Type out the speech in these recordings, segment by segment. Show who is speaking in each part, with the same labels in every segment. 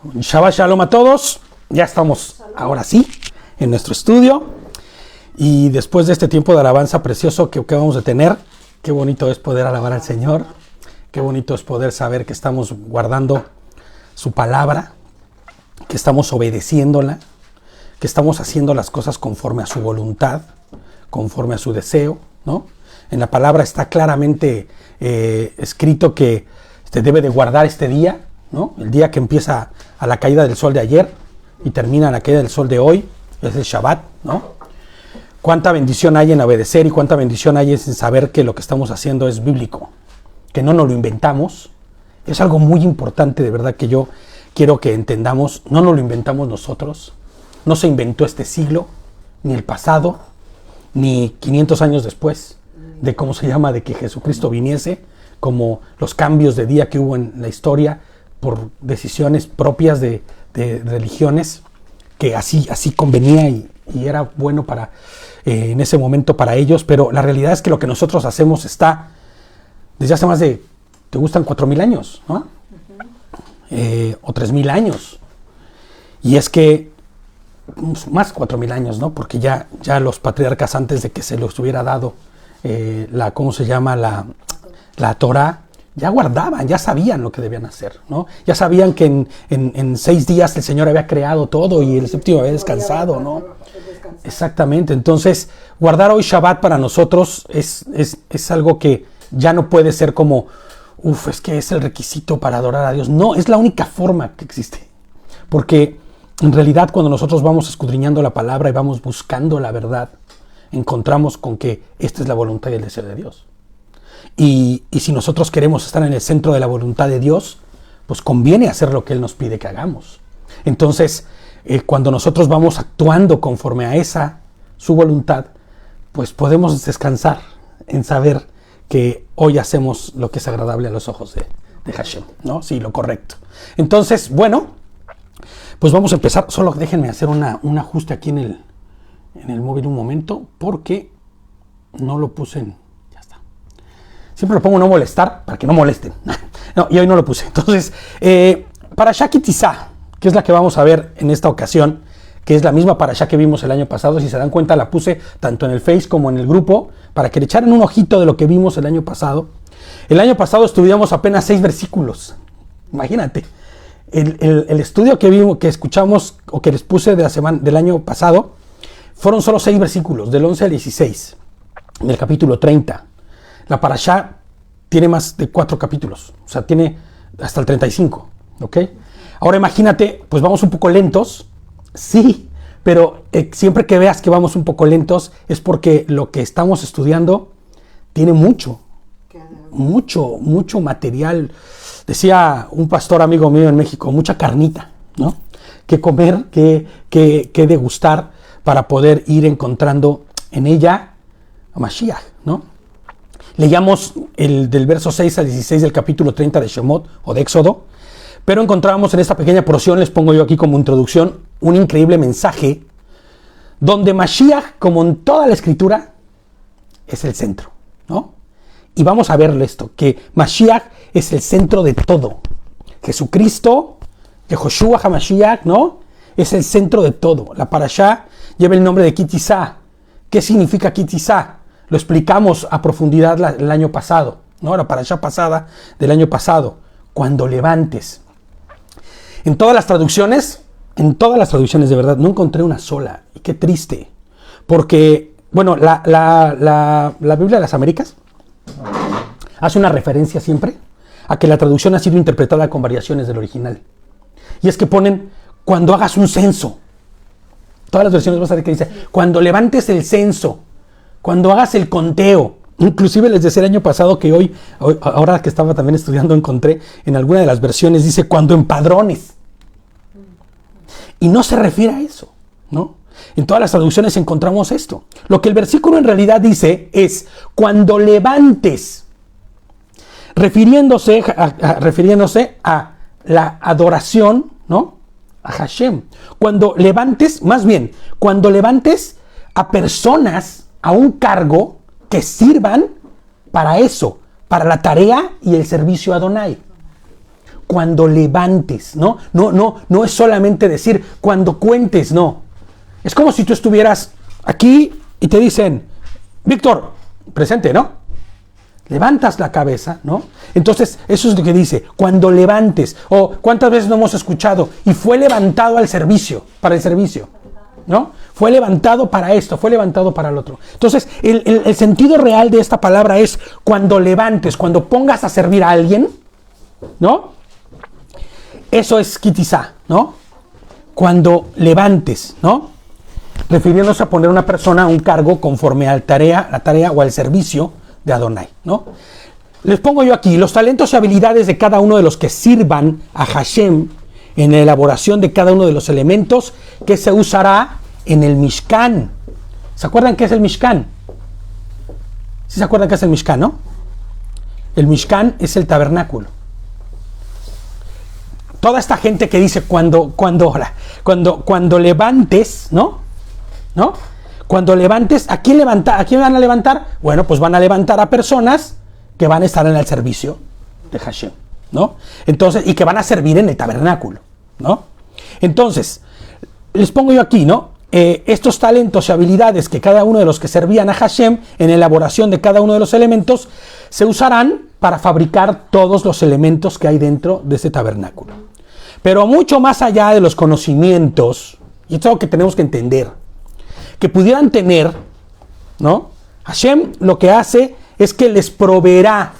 Speaker 1: Shabbat Shalom a todos. Ya estamos ahora sí en nuestro estudio. Y después de este tiempo de alabanza precioso que vamos a tener, qué bonito es poder alabar al Señor. Qué bonito es poder saber que estamos guardando su palabra, que estamos obedeciéndola, que estamos haciendo las cosas conforme a su voluntad, conforme a su deseo, ¿no? En la palabra está claramente escrito que se debe de guardar este día, ¿no? El día que empieza a la caída del sol de ayer y termina a la caída del sol de hoy, es el Shabbat, ¿no? Cuánta bendición hay en obedecer y cuánta bendición hay en saber que lo que estamos haciendo es bíblico, que no nos lo inventamos. Es algo muy importante, de verdad, que yo quiero que entendamos. No nos lo inventamos nosotros, no se inventó este siglo, ni el pasado, ni 500 años después de cómo se llama, de que Jesucristo viniese, como los cambios de día que hubo en la historia por decisiones propias de religiones, que así convenía y era bueno para en ese momento para ellos. Pero la realidad es que lo que nosotros hacemos está desde hace más de, ¿te gustan 4,000 años? ¿No? O 3,000 años. Y es que más 4,000 años, ¿no? Porque ya los patriarcas, antes de que se les hubiera dado la Torah, ya guardaban, ya sabían lo que debían hacer, ¿no? Ya sabían que en 6 días el Señor había creado todo y el séptimo había descansado, ¿no? Exactamente. Entonces, guardar hoy Shabbat para nosotros es algo que ya no puede ser como, es que es el requisito para adorar a Dios. No, es la única forma que existe. Porque en realidad, cuando nosotros vamos escudriñando la palabra y vamos buscando la verdad, encontramos con que esta es la voluntad y el deseo de Dios. Y si nosotros queremos estar en el centro de la voluntad de Dios, pues conviene hacer lo que Él nos pide que hagamos. Entonces, cuando nosotros vamos actuando conforme a su voluntad, pues podemos descansar en saber que hoy hacemos lo que es agradable a los ojos de Hashem, ¿no? Sí, lo correcto. Entonces, bueno, pues vamos a empezar. Solo déjenme hacer un ajuste aquí en el móvil un momento, porque no lo puse en... Ya está. Siempre lo pongo no molestar, para que no molesten. No, y hoy no lo puse. Entonces, Parashá Ki Tisa, que es la que vamos a ver en esta ocasión, que es la misma parashá que vimos el año pasado. Si se dan cuenta, la puse tanto en el Face como en el grupo, para que le echaran un ojito de lo que vimos el año pasado. El año pasado estudiamos apenas 6 versículos. Imagínate. El estudio que vimos, que escuchamos, o que les puse del año pasado, fueron solo 6 versículos, del 11 al 16, del capítulo 30. La parashá tiene más de 4 capítulos, o sea, tiene hasta el 35, ¿ok? Ahora imagínate, pues vamos un poco lentos, sí, pero siempre que veas que vamos un poco lentos es porque lo que estamos estudiando tiene mucho material. Decía un pastor amigo mío en México, mucha carnita, ¿no? Que comer, que degustar, para poder ir encontrando en ella a Mashiach, ¿no? Leíamos del verso 6 al 16 del capítulo 30 de Shemot o de Éxodo, pero encontrábamos en esta pequeña porción, les pongo yo aquí como introducción, un increíble mensaje donde Mashiach, como en toda la escritura, es el centro, ¿no? Y vamos a ver esto, que Mashiach es el centro de todo. Jesucristo, Yehoshua HaMashiach, ¿no? Es el centro de todo. La parashá lleva el nombre de Ki Tisa. ¿Qué significa Ki Tisa? Lo explicamos a profundidad el año pasado, ¿no? La parashá pasada del año pasado. Cuando levantes. En todas las traducciones de verdad, no encontré una sola. Y qué triste. Porque, bueno, la Biblia de las Américas hace una referencia siempre a que la traducción ha sido interpretada con variaciones del original. Y es que ponen, cuando hagas un censo. Todas las versiones vas a ver que dice, cuando levantes el censo, cuando hagas el conteo. Inclusive les decía el año pasado que ahora que estaba también estudiando, encontré en alguna de las versiones, dice, cuando empadrones. Y no se refiere a eso, ¿no? En todas las traducciones encontramos esto. Lo que el versículo en realidad dice es, cuando levantes, refiriéndose a la adoración, ¿no? A Hashem. Cuando levantes a personas a un cargo que sirvan para eso, para la tarea y el servicio a Adonai. cuando levantes, ¿no? No es solamente decir cuando cuentes, no. Es como si tú estuvieras aquí y te dicen, Víctor, presente, ¿no? Levantas la cabeza, ¿no? Entonces, eso es lo que dice, cuando levantes, o cuántas veces no hemos escuchado, y fue levantado al servicio, para el servicio, ¿no? Fue levantado para esto, fue levantado para el otro. Entonces, el sentido real de esta palabra es cuando levantes, cuando pongas a servir a alguien, ¿no? Eso es kitizá, ¿no? Cuando levantes, ¿no? Refiriéndose a poner a una persona a un cargo conforme a la tarea o al servicio de Adonai, ¿no? Les pongo yo aquí los talentos y habilidades de cada uno de los que sirvan a Hashem en la elaboración de cada uno de los elementos que se usará en el Mishkan. ¿Se acuerdan qué es el Mishkan? ¿Sí se acuerdan qué es el Mishkan, no? El Mishkan es el tabernáculo. Toda esta gente que dice cuando levantes, ¿no? Cuando levantes, ¿a quién van a levantar? Bueno, pues van a levantar a personas que van a estar en el servicio de Hashem, ¿no? Entonces, y que van a servir en el tabernáculo, ¿no? Entonces, les pongo yo aquí, ¿no? Estos talentos y habilidades que cada uno de los que servían a Hashem en la elaboración de cada uno de los elementos se usarán para fabricar todos los elementos que hay dentro de ese tabernáculo. Pero mucho más allá de los conocimientos, y esto es algo que tenemos que entender, que pudieran tener, ¿no? Hashem lo que hace es que les proveerá.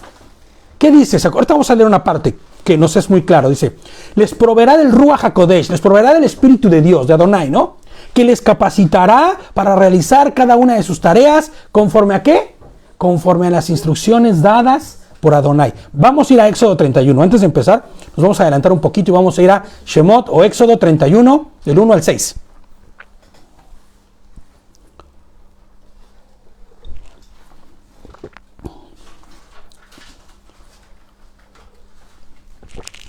Speaker 1: ¿Qué dice? Ahorita vamos a leer una parte que nos es muy claro. Dice, les proveerá del Ruach HaKodesh, les proveerá del Espíritu de Dios, de Adonai, ¿no? Que les capacitará para realizar cada una de sus tareas, ¿conforme a qué? Conforme a las instrucciones dadas por Adonai. Vamos a ir a Éxodo 31. Antes de empezar, nos vamos a adelantar un poquito y vamos a ir a Shemot o Éxodo 31, del 1 al 6.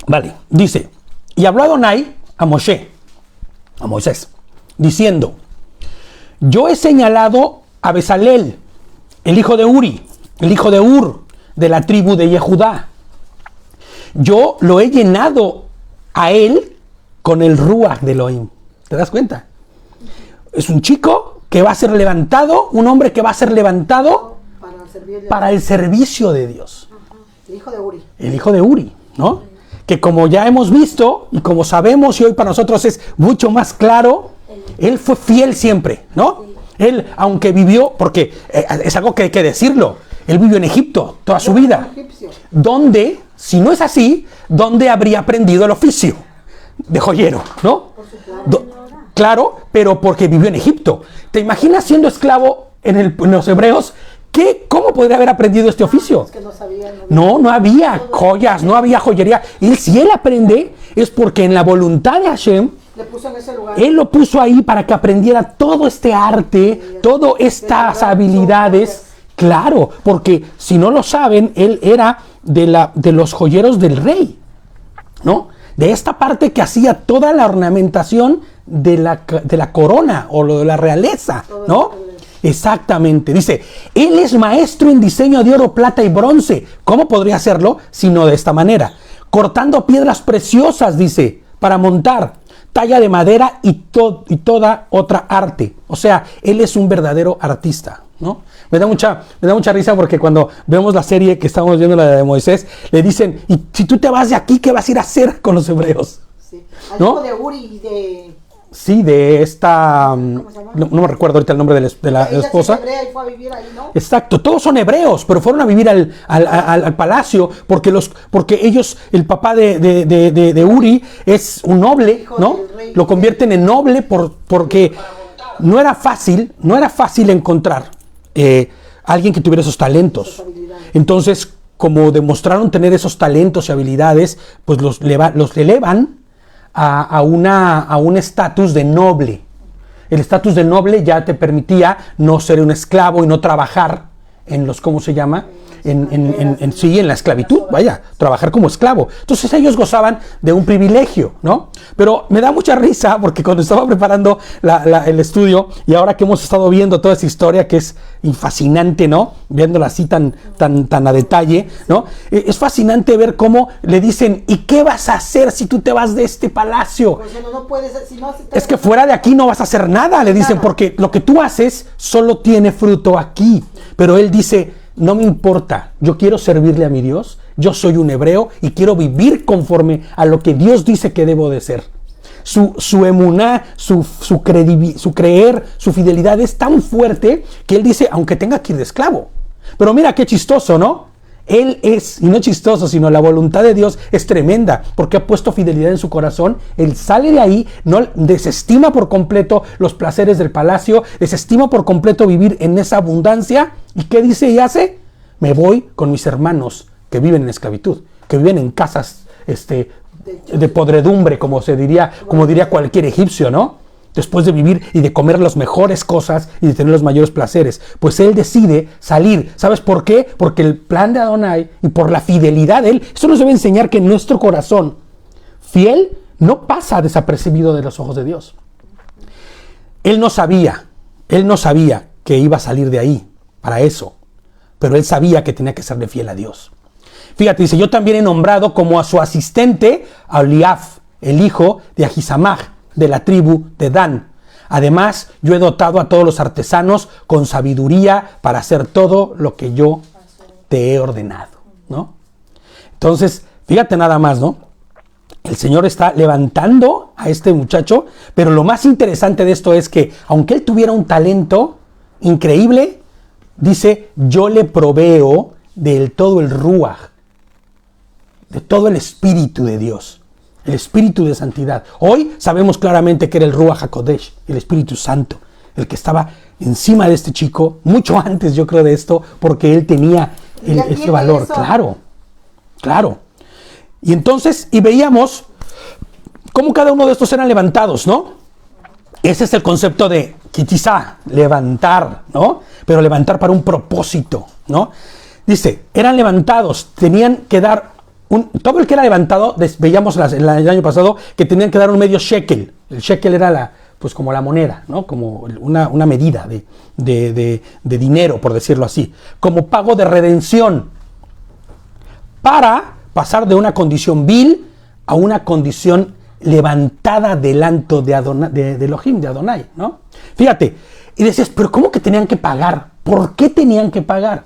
Speaker 1: Vale, dice, y habló Adonai a Moisés, diciendo, yo he señalado a Bezalel, el hijo de Uri, el hijo de Ur, de la tribu de Yehudá. Yo lo he llenado a él con el Ruach de Elohim. ¿Te das cuenta? Es un chico que va a ser levantado, un hombre que va a ser levantado para el servicio de Dios.
Speaker 2: El hijo de Uri.
Speaker 1: El hijo de Uri, ¿no? Que como ya hemos visto y como sabemos y hoy para nosotros es mucho más claro, él fue fiel siempre, ¿no? Él, aunque vivió, porque es algo que hay que decirlo, él vivió en Egipto toda su vida. ¿Dónde, si no es así, dónde habría aprendido el oficio de joyero, ¿no? Claro, pero porque vivió en Egipto. ¿Te imaginas siendo esclavo en los hebreos? ¿Cómo podría haber aprendido este oficio?
Speaker 2: Es que
Speaker 1: No había joyas, no había joyería. Y si él aprende, es porque en la voluntad de Hashem,
Speaker 2: le puso en ese lugar.
Speaker 1: él lo puso ahí para que aprendiera todo este arte, todas estas habilidades. Claro, porque si no lo saben, él era de los joyeros del rey, ¿no? De esta parte que hacía toda la ornamentación de la corona o lo de la realeza, ¿no? Exactamente, dice, él es maestro en diseño de oro, plata y bronce. ¿Cómo podría hacerlo? Sino de esta manera, cortando piedras preciosas, dice, para montar, talla de madera y toda otra arte. O sea, él es un verdadero artista, ¿no? Me da mucha risa porque cuando vemos la serie que estamos viendo, la de Moisés, le dicen, y si tú te vas de aquí, ¿qué vas a ir a hacer con los hebreos?
Speaker 2: Sí.
Speaker 1: ¿No?
Speaker 2: Hijo de Uri y de...
Speaker 1: Sí, de esta... No me recuerdo ahorita el nombre de la esposa.
Speaker 2: Es hebrea y fue a vivir ahí, ¿no?
Speaker 1: Exacto, todos son hebreos, pero fueron a vivir al palacio porque ellos, el papá de Uri es un noble, ¿no? Lo convierten en noble porque no era fácil encontrar alguien que tuviera esos talentos. Entonces, como demostraron tener esos talentos y habilidades, pues los elevan a un estatus de noble. El estatus de noble ya te permitía no ser un esclavo y no trabajar en los, ¿cómo se llama? sí, en la esclavitud, vaya, trabajar como esclavo. Entonces ellos gozaban de un privilegio, ¿no? Pero me da mucha risa porque cuando estaba preparando el estudio y ahora que hemos estado viendo toda esa historia que es fascinante, ¿no? Viéndola así tan a detalle, ¿no? Es fascinante ver cómo le dicen, ¿y qué vas a hacer si tú te vas de este palacio?
Speaker 2: Pues no puedes, si no,
Speaker 1: Es que fuera de aquí no vas a hacer nada, le dicen, porque lo que tú haces solo tiene fruto aquí. Pero él dice, no me importa, yo quiero servirle a mi Dios, yo soy un hebreo y quiero vivir conforme a lo que Dios dice que debo de ser. Su emuná, su creer, su fidelidad es tan fuerte que él dice, aunque tenga que ir de esclavo. Pero mira qué chistoso, ¿no? Él es, y no chistoso, sino la voluntad de Dios es tremenda, porque ha puesto fidelidad en su corazón. Él sale de ahí, no desestima por completo los placeres del palacio, desestima por completo vivir en esa abundancia. ¿Y qué dice y hace? Me voy con mis hermanos que viven en esclavitud, que viven en casas de podredumbre, como diría cualquier egipcio, ¿no? Después de vivir y de comer las mejores cosas y de tener los mayores placeres. Pues él decide salir. ¿Sabes por qué? Porque el plan de Adonai y por la fidelidad de él, eso nos debe enseñar que nuestro corazón fiel no pasa desapercibido de los ojos de Dios. Él no sabía que iba a salir de ahí para eso, pero él sabía que tenía que serle fiel a Dios. Fíjate, dice, yo también he nombrado como a su asistente a Oliaf, el hijo de Ahisamach, de la tribu de Dan. Además, yo he dotado a todos los artesanos con sabiduría para hacer todo lo que yo te he ordenado, ¿no? Entonces, fíjate nada más, ¿no? El Señor está levantando a este muchacho, pero lo más interesante de esto es que, aunque él tuviera un talento increíble, dice, yo le proveo de todo el ruaj, de todo el espíritu de Dios. El espíritu de santidad. Hoy sabemos claramente que era el Ruach HaKodesh, el Espíritu Santo, el que estaba encima de este chico, mucho antes yo creo de esto, porque él tenía ese valor. Eso. Claro. Y entonces, y veíamos cómo cada uno de estos eran levantados, ¿no? Ese es el concepto de quizá levantar, ¿no? Pero levantar para un propósito, ¿no? Dice, eran levantados, tenían que dar todo el que era levantado, veíamos el año pasado que tenían que dar un medio shekel. El shekel era pues como la moneda, ¿no? Como una medida de dinero, por decirlo así, como pago de redención, para pasar de una condición vil a una condición levantada delante de Elohim, de Adonai, ¿no? Fíjate, y decías, pero ¿cómo que tenían que pagar? ¿Por qué tenían que pagar?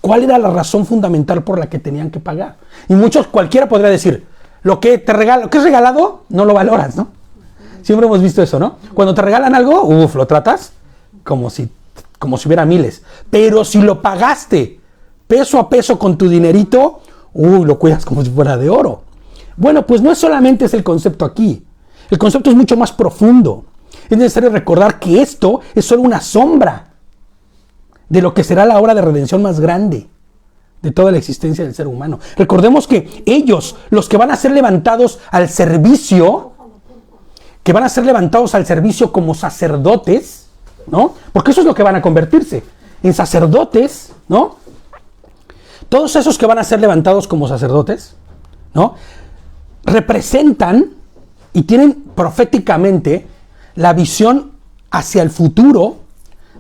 Speaker 1: ¿Cuál era la razón fundamental por la que tenían que pagar? Y cualquiera podría decir, lo que es regalado, no lo valoras, ¿no? Siempre hemos visto eso, ¿no? Cuando te regalan algo, lo tratas como si hubiera miles. Pero si lo pagaste peso a peso con tu dinerito, lo cuidas como si fuera de oro. Bueno, pues no solamente es el concepto aquí. El concepto es mucho más profundo. Es necesario recordar que esto es solo una sombra de lo que será la obra de redención más grande de toda la existencia del ser humano. Recordemos que ellos, los que van a ser levantados al servicio, como sacerdotes, ¿no? Porque eso es lo que van a convertirse, en sacerdotes, ¿no? Todos esos que van a ser levantados como sacerdotes, ¿no? Representan y tienen proféticamente la visión hacia el futuro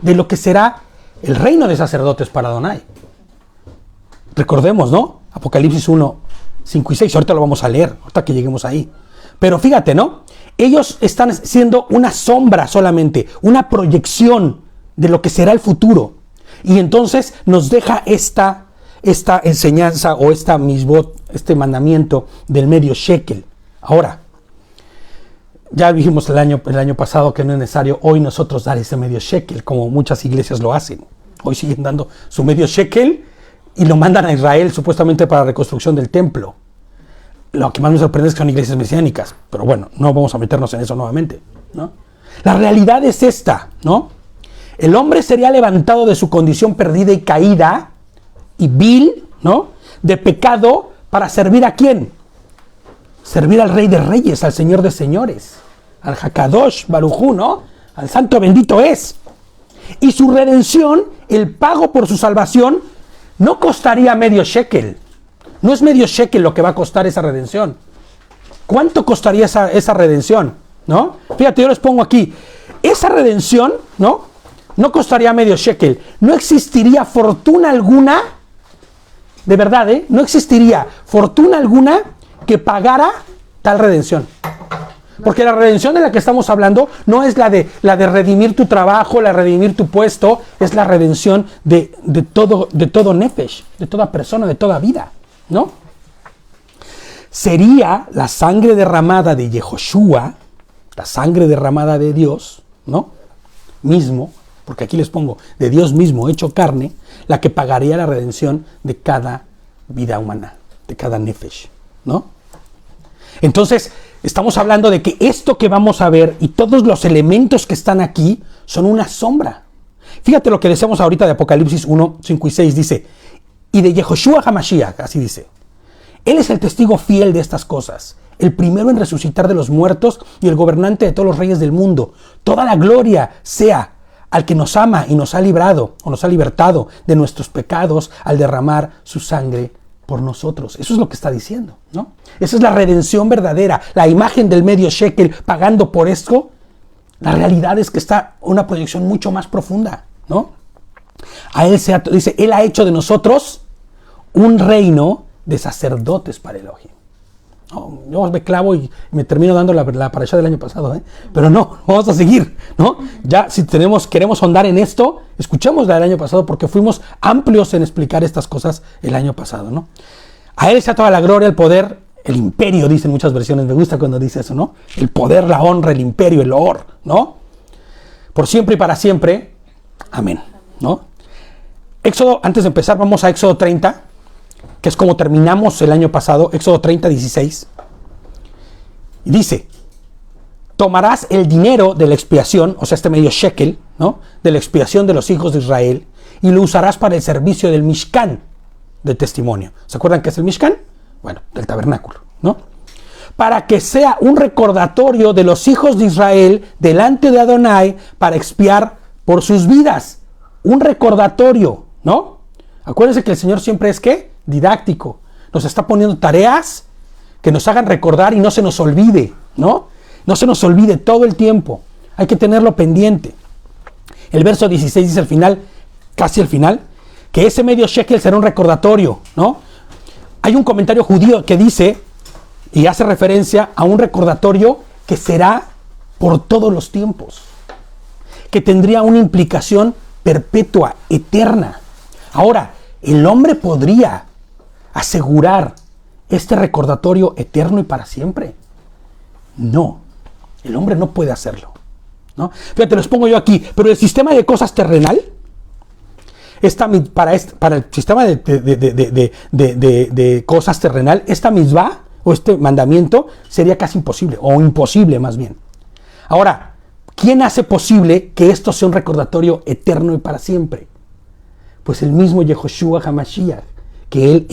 Speaker 1: de lo que será el reino de sacerdotes para Adonai. Recordemos, ¿no? Apocalipsis 1, 5 y 6. Ahorita lo vamos a leer, ahorita que lleguemos ahí. Pero fíjate, ¿no? Ellos están siendo una sombra solamente, una proyección de lo que será el futuro. Y entonces nos deja esta enseñanza o esta misbot, este mandamiento del medio shekel. Ahora, ya dijimos el año pasado que no es necesario hoy nosotros dar ese medio shekel, como muchas iglesias lo hacen. Hoy siguen dando su medio shekel y lo mandan a Israel supuestamente para la reconstrucción del templo. Lo que más me sorprende es que son iglesias mesiánicas, pero bueno, no vamos a meternos en eso nuevamente, ¿no? La realidad es esta, ¿no? El hombre sería levantado de su condición perdida y caída y vil, ¿no? De pecado, para servir ¿a quién? Servir al Rey de Reyes, al Señor de Señores, al Hakadosh Barujú, ¿no? Al Santo Bendito es. Y su redención, el pago por su salvación, no costaría medio shekel. No es medio shekel lo que va a costar esa redención. ¿Cuánto costaría esa redención? ¿No? Fíjate, yo les pongo aquí. Esa redención, ¿no? No costaría medio shekel. No existiría fortuna alguna, de verdad, no existiría fortuna alguna que pagara tal redención. Porque la redención de la que estamos hablando no es la de redimir tu trabajo, la de redimir tu puesto, es la redención de todo nefesh, de toda persona, de toda vida, ¿no? Sería la sangre derramada de Yehoshua, la sangre derramada de Dios, ¿no? Mismo, porque aquí les pongo, de Dios mismo hecho carne, la que pagaría la redención de cada vida humana, de cada nefesh, ¿no? Entonces, estamos hablando de que esto que vamos a ver y todos los elementos que están aquí son una sombra. Fíjate lo que decíamos ahorita de Apocalipsis 1, 5 y 6, dice, y de Yehoshua HaMashiach, así dice, él es el testigo fiel de estas cosas, el primero en resucitar de los muertos y el gobernante de todos los reyes del mundo. Toda la gloria sea al que nos ama y nos ha librado o nos ha libertado de nuestros pecados al derramar su sangre por nosotros. Eso es lo que está diciendo, ¿no? Esa es la redención verdadera, la imagen del medio shekel pagando por esto. La realidad es que está una proyección mucho más profunda, ¿no? A él dice, él ha hecho de nosotros un reino de sacerdotes para Elohim. No, yo me clavo y me termino dando la parashá del año pasado, pero no, vamos a seguir, ¿no? Ya si queremos ahondar en esto, escuchemos la del año pasado porque fuimos amplios en explicar estas cosas el año pasado, ¿no? A él sea toda la gloria, el poder, el imperio, dicen muchas versiones, me gusta cuando dice eso, ¿no? El poder, la honra, el imperio, el or, ¿no? Por siempre y para siempre, amén, ¿no? Éxodo, antes de empezar, vamos a Éxodo 30, que es como terminamos el año pasado, Éxodo 30, 16. Y dice, tomarás el dinero de la expiación, o sea, este medio shekel, ¿no? De la expiación de los hijos de Israel, y lo usarás para el servicio del Mishkan de testimonio. ¿Se acuerdan qué es el Mishkan? Bueno, del tabernáculo, ¿no? Para que sea un recordatorio de los hijos de Israel delante de Adonai para expiar por sus vidas. Un recordatorio, ¿no? Acuérdense que el Señor siempre es, ¿qué? Didáctico. Nos está poniendo tareas que nos hagan recordar y no se nos olvide, ¿no? No se nos olvide todo el tiempo. Hay que tenerlo pendiente. El verso 16 dice al final, casi al final, que ese medio shekel será un recordatorio, ¿no? Hay un comentario judío que dice, y hace referencia a un recordatorio que será por todos los tiempos, que tendría una implicación perpetua, eterna. Ahora, el hombre podría asegurar este recordatorio eterno y para siempre. No, el hombre no puede hacerlo, ¿no? Fíjate, los pongo yo aquí, pero el sistema de cosas terrenal, para el sistema de cosas terrenal, esta misbah o este mandamiento sería casi imposible, o imposible más bien. Ahora, ¿quién hace posible que esto sea un recordatorio eterno y para siempre? Pues el mismo Yehoshua HaMashiach, que él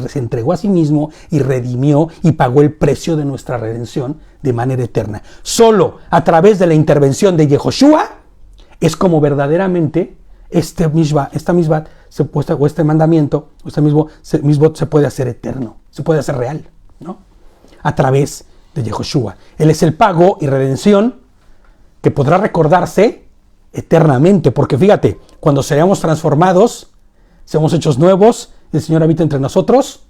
Speaker 1: se entregó a sí mismo y redimió y pagó el precio de nuestra redención de manera eterna. Solo a través de la intervención de Yehoshua es como verdaderamente esta misma o este mandamiento, o este mismo se puede hacer eterno, se puede hacer real, ¿no? A través de Yehoshua. Él es el pago y redención que podrá recordarse eternamente, porque fíjate, cuando seamos transformados, seamos hechos nuevos, y el Señor habita entre nosotros,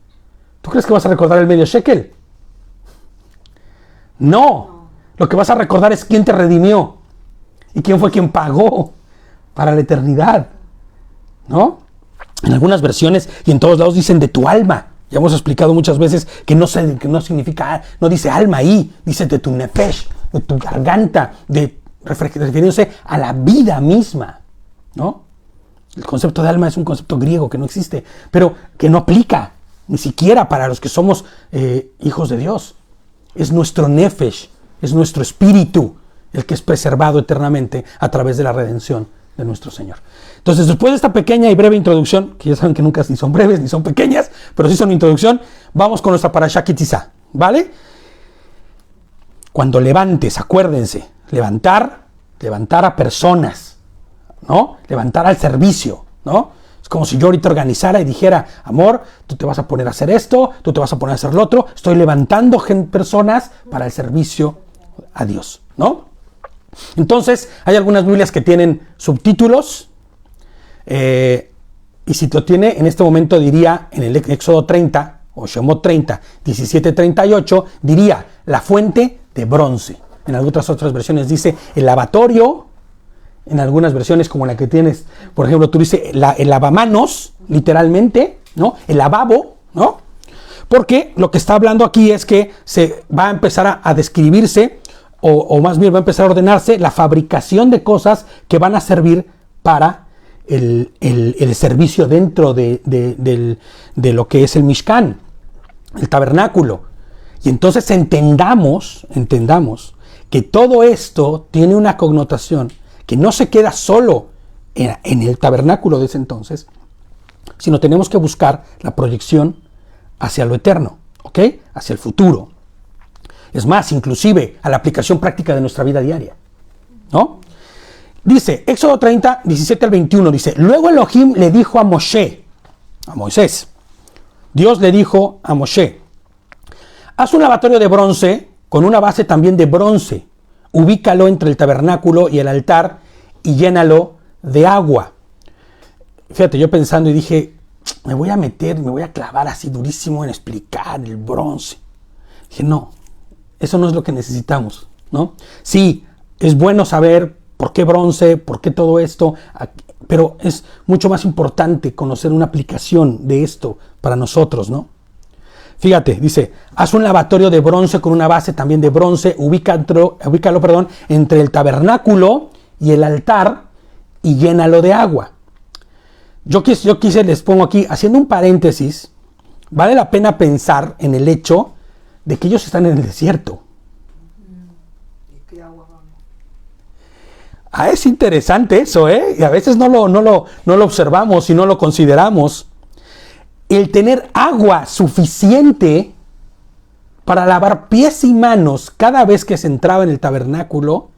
Speaker 1: ¿tú crees que vas a recordar el medio shekel? No, lo que vas a recordar es quién te redimió y quién fue quien pagó para la eternidad, ¿no? En algunas versiones y en todos lados dicen de tu alma. Ya hemos explicado muchas veces que no significa, no dice alma ahí, dice de tu nefesh, de tu garganta, refiriéndose a la vida misma, ¿no? El concepto de alma es un concepto griego que no existe, pero que no aplica ni siquiera para los que somos hijos de Dios. Es nuestro nefesh, es nuestro espíritu el que es preservado eternamente a través de la redención de nuestro Señor. Entonces, después de esta pequeña y breve introducción, que ya saben que nunca ni son breves ni son pequeñas, pero sí son introducción, vamos con nuestra parashá Ki Tisa, ¿vale? Cuando levantes, acuérdense, levantar a personas, ¿no? Levantar al servicio, ¿no? Es como si yo ahorita organizara y dijera, amor, tú te vas a poner a hacer esto, tú te vas a poner a hacer lo otro. Estoy levantando personas para el servicio a Dios, ¿no? Entonces, hay algunas Biblias que tienen subtítulos. Y si lo tiene, en este momento diría, en el Éxodo 30, o Shemot 30, 17-38, diría, la fuente de bronce. En algunas otras versiones dice, el lavatorio. En algunas versiones, como la que tienes, por ejemplo, tú dices, el lavamanos, literalmente, ¿no? El lavabo, ¿no? Porque lo que está hablando aquí es que se va a empezar a describirse, o más bien va a empezar a ordenarse la fabricación de cosas que van a servir para el servicio dentro de lo que es el Mishkan, el tabernáculo. Y entonces entendamos que todo esto tiene una connotación que no se queda solo en el tabernáculo de ese entonces, sino tenemos que buscar la proyección hacia lo eterno, ¿ok? Hacia el futuro. Es más, inclusive a la aplicación práctica de nuestra vida diaria, ¿no? Dice, Éxodo 30, 17 al 21, dice, luego Elohim le dijo a Moshe, a Moisés, Dios le dijo a Moshe, haz un lavatorio de bronce con una base también de bronce, ubícalo entre el tabernáculo y el altar y llénalo de agua. Fíjate, yo pensando y dije, me voy a clavar así durísimo en explicar el bronce. Dije, no, eso no es lo que necesitamos, ¿no? Sí, es bueno saber por qué bronce, por qué todo esto, pero es mucho más importante conocer una aplicación de esto para nosotros, ¿no? Fíjate, dice, haz un lavatorio de bronce con una base también de bronce, ubícalo, entre el tabernáculo y el altar y llénalo de agua. Yo quise, les pongo aquí, haciendo un paréntesis, vale la pena pensar en el hecho de que ellos están en el desierto. Es interesante eso, ¿eh? Y a veces no lo observamos y no lo consideramos. El tener agua suficiente para lavar pies y manos cada vez que se entraba en el tabernáculo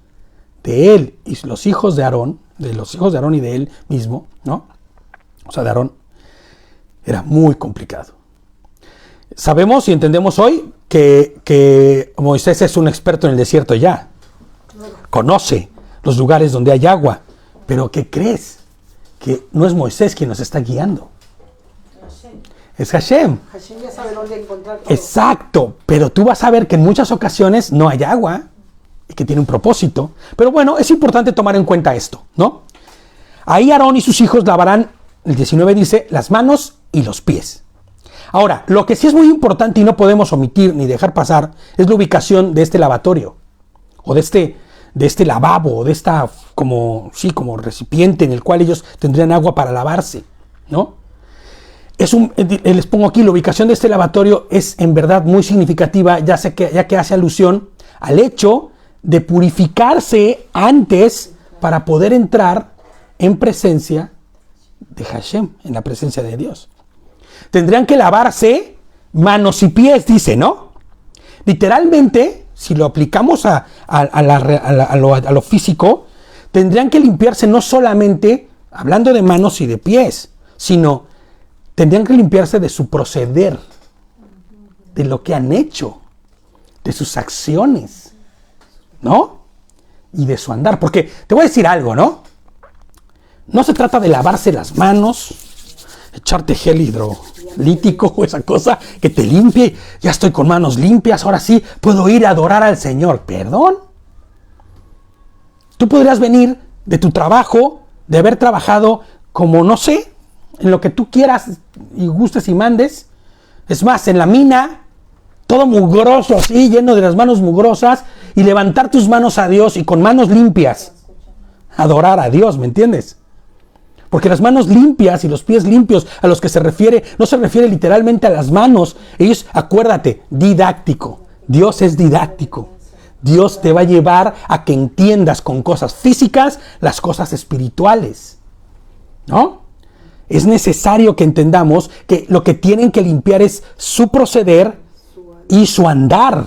Speaker 1: de él y los hijos de Aarón, y de él mismo, ¿no? O sea, de Aarón, era muy complicado. Sabemos y entendemos hoy que Moisés es un experto en el desierto ya. Conoce los lugares donde hay agua. Pero ¿qué crees? Que no es Moisés quien nos está guiando. Es Hashem.
Speaker 2: Hashem ya sabe dónde encontrar todo.
Speaker 1: Exacto, pero tú vas a ver que en muchas ocasiones no hay agua y que tiene un propósito. Pero bueno, es importante tomar en cuenta esto, ¿no? Ahí Aarón y sus hijos lavarán, el 19 dice, las manos y los pies. Ahora, lo que sí es muy importante y no podemos omitir ni dejar pasar es la ubicación de este lavatorio o de este lavabo o de esta como recipiente en el cual ellos tendrían agua para lavarse, ¿no? Les pongo aquí, la ubicación de este lavatorio es en verdad muy significativa, ya que hace alusión al hecho de purificarse antes para poder entrar en presencia de Hashem, en la presencia de Dios. Tendrían que lavarse manos y pies, dice, ¿no? Literalmente, si lo aplicamos a lo físico, tendrían que limpiarse no solamente hablando de manos y de pies, sino tendrían que limpiarse de su proceder, de lo que han hecho, de sus acciones, ¿no? Y de su andar. Porque te voy a decir algo, ¿no? No se trata de lavarse las manos, echarte gel hidrolítico o esa cosa que te limpie. Ya estoy con manos limpias, ahora sí puedo ir a adorar al Señor. ¿Perdón? Tú podrías venir de tu trabajo, de haber trabajado como, no sé, en lo que tú quieras y gustes y mandes. Es más, en la mina, todo mugroso así, lleno de las manos mugrosas, y levantar tus manos a Dios y con manos limpias adorar a Dios, ¿me entiendes? Porque las manos limpias y los pies limpios a los que se refiere, no se refiere literalmente a las manos. Ellos, acuérdate, didáctico. Dios es didáctico. Dios te va a llevar a que entiendas con cosas físicas las cosas espirituales, ¿no? Es necesario que entendamos que lo que tienen que limpiar es su proceder y su andar.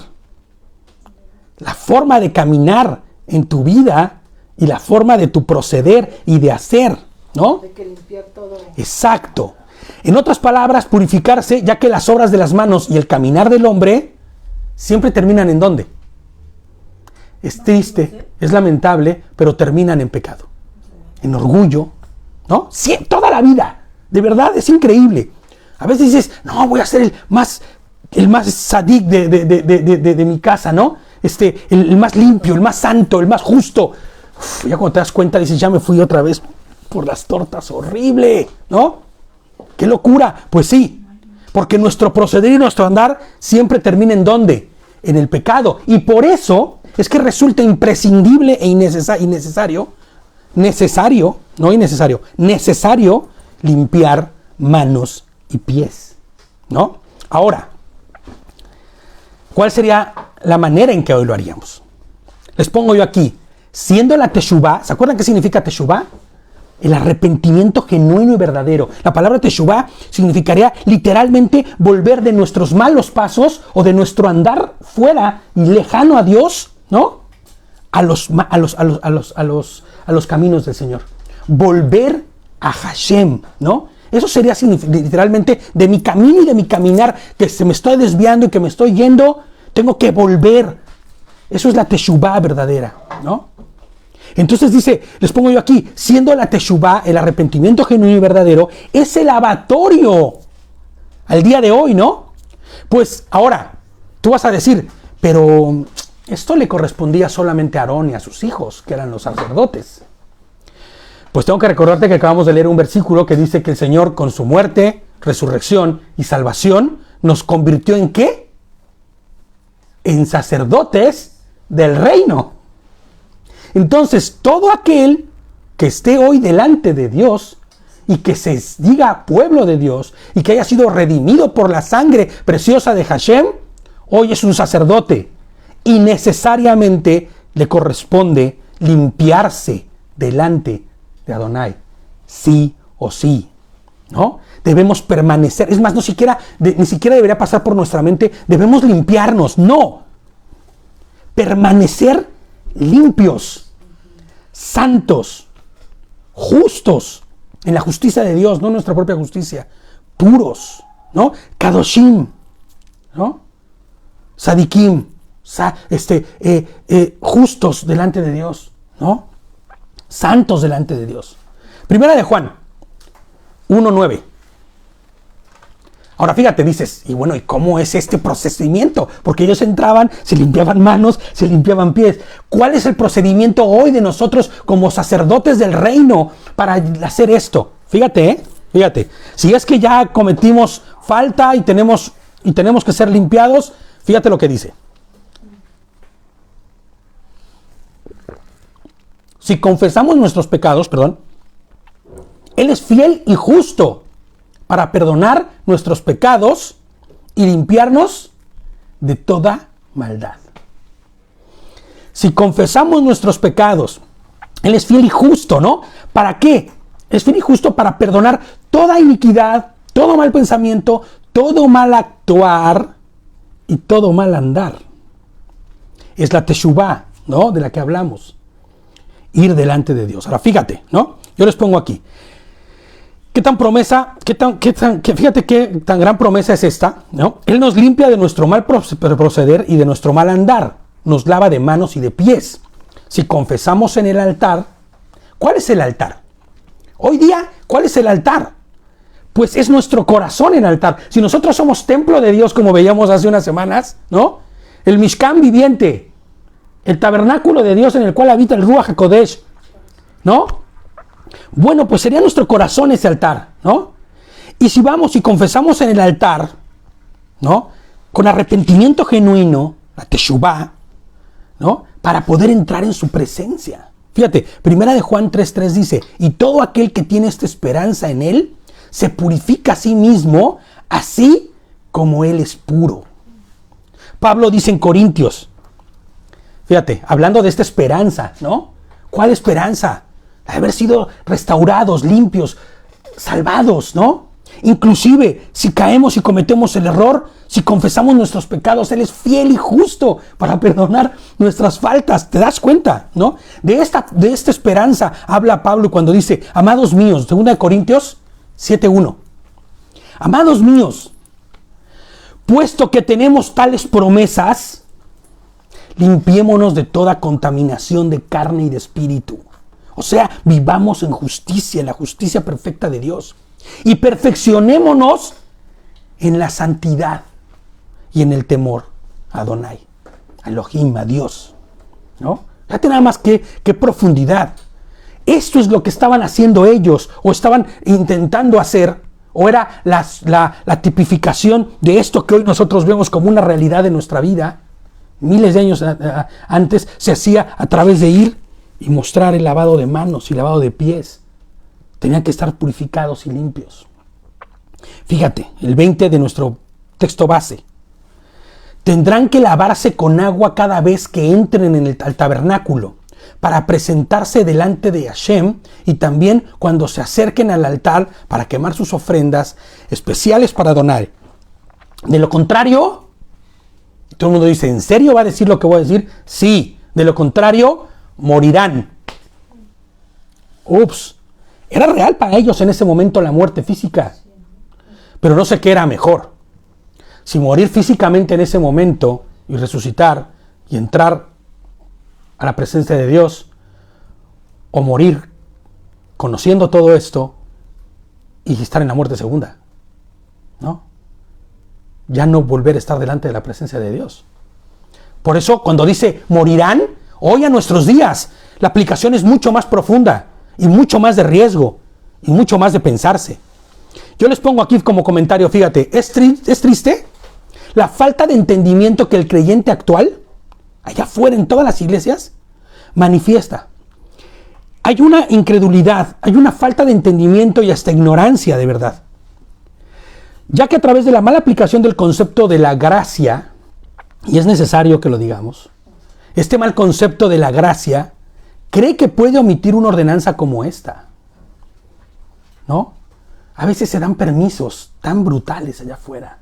Speaker 1: La forma de caminar en tu vida y la forma de tu proceder y de hacer. ¿no?
Speaker 2: Hay que limpiar todo.
Speaker 1: Exacto. En otras palabras, purificarse, ya que las obras de las manos y el caminar del hombre siempre terminan ¿en dónde? Es triste, es lamentable, pero terminan en pecado, en orgullo, ¿no? Sí, toda la vida, de verdad, es increíble. A veces dices, no, voy a ser el más sadik de mi casa, ¿no? El más limpio, el más santo, el más justo. Uf, ya cuando te das cuenta dices, ya me fui otra vez por las tortas, horrible, ¿no? ¡Qué locura! Pues sí, porque nuestro proceder y nuestro andar siempre termina ¿en dónde? En el pecado. Y por eso es que resulta imprescindible e necesario limpiar manos y pies, ¿no? Ahora, ¿cuál sería la manera en que hoy lo haríamos? Les pongo yo aquí, siendo la teshuvá, ¿se acuerdan qué significa teshuvá? El arrepentimiento genuino y verdadero. La palabra teshuvá significaría literalmente volver de nuestros malos pasos o de nuestro andar fuera y lejano a Dios, ¿no? A los caminos del Señor. Volver a Hashem, ¿no? Eso sería literalmente de mi camino y de mi caminar, que se me estoy desviando y que me estoy yendo, tengo que volver. Eso es la teshuvá verdadera, ¿no? Entonces dice, les pongo yo aquí, siendo la teshuvá, el arrepentimiento genuino y verdadero, es el lavatorio al día de hoy, ¿no? Pues ahora, tú vas a decir, pero esto le correspondía solamente a Aarón y a sus hijos, que eran los sacerdotes. Pues tengo que recordarte que acabamos de leer un versículo que dice que el Señor con su muerte, resurrección y salvación nos convirtió ¿en qué? En sacerdotes del reino. Entonces, todo aquel que esté hoy delante de Dios y que se diga pueblo de Dios y que haya sido redimido por la sangre preciosa de Hashem, hoy es un sacerdote y necesariamente le corresponde limpiarse delante de Adonai, sí o sí, ¿no? Debemos permanecer, es más, ni siquiera debería pasar por nuestra mente, debemos limpiarnos, no, permanecer limpios, santos, justos, en la justicia de Dios, no en nuestra propia justicia, puros, ¿no? Kadoshim, ¿no? Sadikim, justos delante de Dios, ¿no? Santos delante de Dios. Primera de Juan 1:9. Ahora fíjate, dices, y bueno, ¿y cómo es este procedimiento? Porque ellos entraban, se limpiaban manos, se limpiaban pies. ¿Cuál es el procedimiento hoy de nosotros como sacerdotes del reino para hacer esto? Fíjate, fíjate. Si es que ya cometimos falta y tenemos que ser limpiados, fíjate lo que dice. Si confesamos nuestros pecados, Él es fiel y justo para perdonar nuestros pecados y limpiarnos de toda maldad. Si confesamos nuestros pecados, Él es fiel y justo, ¿no? ¿Para qué? Es fiel y justo para perdonar toda iniquidad, todo mal pensamiento, todo mal actuar y todo mal andar. Es la teshuvá, ¿no? De la que hablamos. Ir delante de Dios. Ahora fíjate, ¿no? Yo les pongo aquí. Fíjate qué tan gran promesa es esta, ¿no? Él nos limpia de nuestro mal proceder y de nuestro mal andar. Nos lava de manos y de pies. Si confesamos en el altar, ¿cuál es el altar? Hoy día, ¿cuál es el altar? Pues es nuestro corazón el altar. Si nosotros somos templo de Dios, como veíamos hace unas semanas, ¿no? El Mishkan viviente, el tabernáculo de Dios en el cual habita el Ruach HaKodesh, ¿no? Bueno, pues sería nuestro corazón ese altar, ¿no? Y si vamos y confesamos en el altar, ¿no? Con arrepentimiento genuino, la teshuvá, ¿no? Para poder entrar en su presencia. Fíjate, primera de Juan 3:3 dice, y todo aquel que tiene esta esperanza en Él, se purifica a sí mismo, así como Él es puro. Pablo dice en Corintios, fíjate, hablando de esta esperanza, ¿no? ¿Cuál esperanza? De haber sido restaurados, limpios, salvados, ¿no? Inclusive, si caemos y cometemos el error, si confesamos nuestros pecados, Él es fiel y justo para perdonar nuestras faltas. ¿Te das cuenta, no? De esta esperanza habla Pablo cuando dice, amados míos, 2 Corintios 7:1. Amados míos, puesto que tenemos tales promesas, limpiémonos de toda contaminación de carne y de espíritu. O sea, vivamos en justicia, en la justicia perfecta de Dios. Y perfeccionémonos en la santidad y en el temor a Adonai, a Elohim, a Dios, ¿no? Fíjate nada más qué profundidad. Esto es lo que estaban haciendo ellos, o estaban intentando hacer, o era la tipificación de esto que hoy nosotros vemos como una realidad de nuestra vida. Miles de años antes se hacía a través de ir y mostrar el lavado de manos y lavado de pies. Tenían que estar purificados y limpios. Fíjate, el 20 de nuestro texto base. Tendrán que lavarse con agua cada vez que entren al tabernáculo para presentarse delante de Hashem, y también cuando se acerquen al altar para quemar sus ofrendas especiales para Adonai. De lo contrario, todo el mundo dice, ¿en serio va a decir lo que voy a decir? Sí, de lo contrario, morirán. Ups. Era real para ellos en ese momento la muerte física. Pero no sé qué era mejor. Si morir físicamente en ese momento y resucitar y entrar a la presencia de Dios, o morir conociendo todo esto y estar en la muerte segunda, ¿no? Ya no volver a estar delante de la presencia de Dios. Por eso cuando dice morirán, hoy a nuestros días, la aplicación es mucho más profunda y mucho más de riesgo y mucho más de pensarse. Yo les pongo aquí como comentario, fíjate, es triste la falta de entendimiento que el creyente actual, allá afuera en todas las iglesias, manifiesta. Hay una incredulidad, hay una falta de entendimiento y hasta ignorancia de verdad. Ya que a través de la mala aplicación del concepto de la gracia, y es necesario que lo digamos, este mal concepto de la gracia cree que puede omitir una ordenanza como esta, ¿no? A veces se dan permisos tan brutales allá afuera,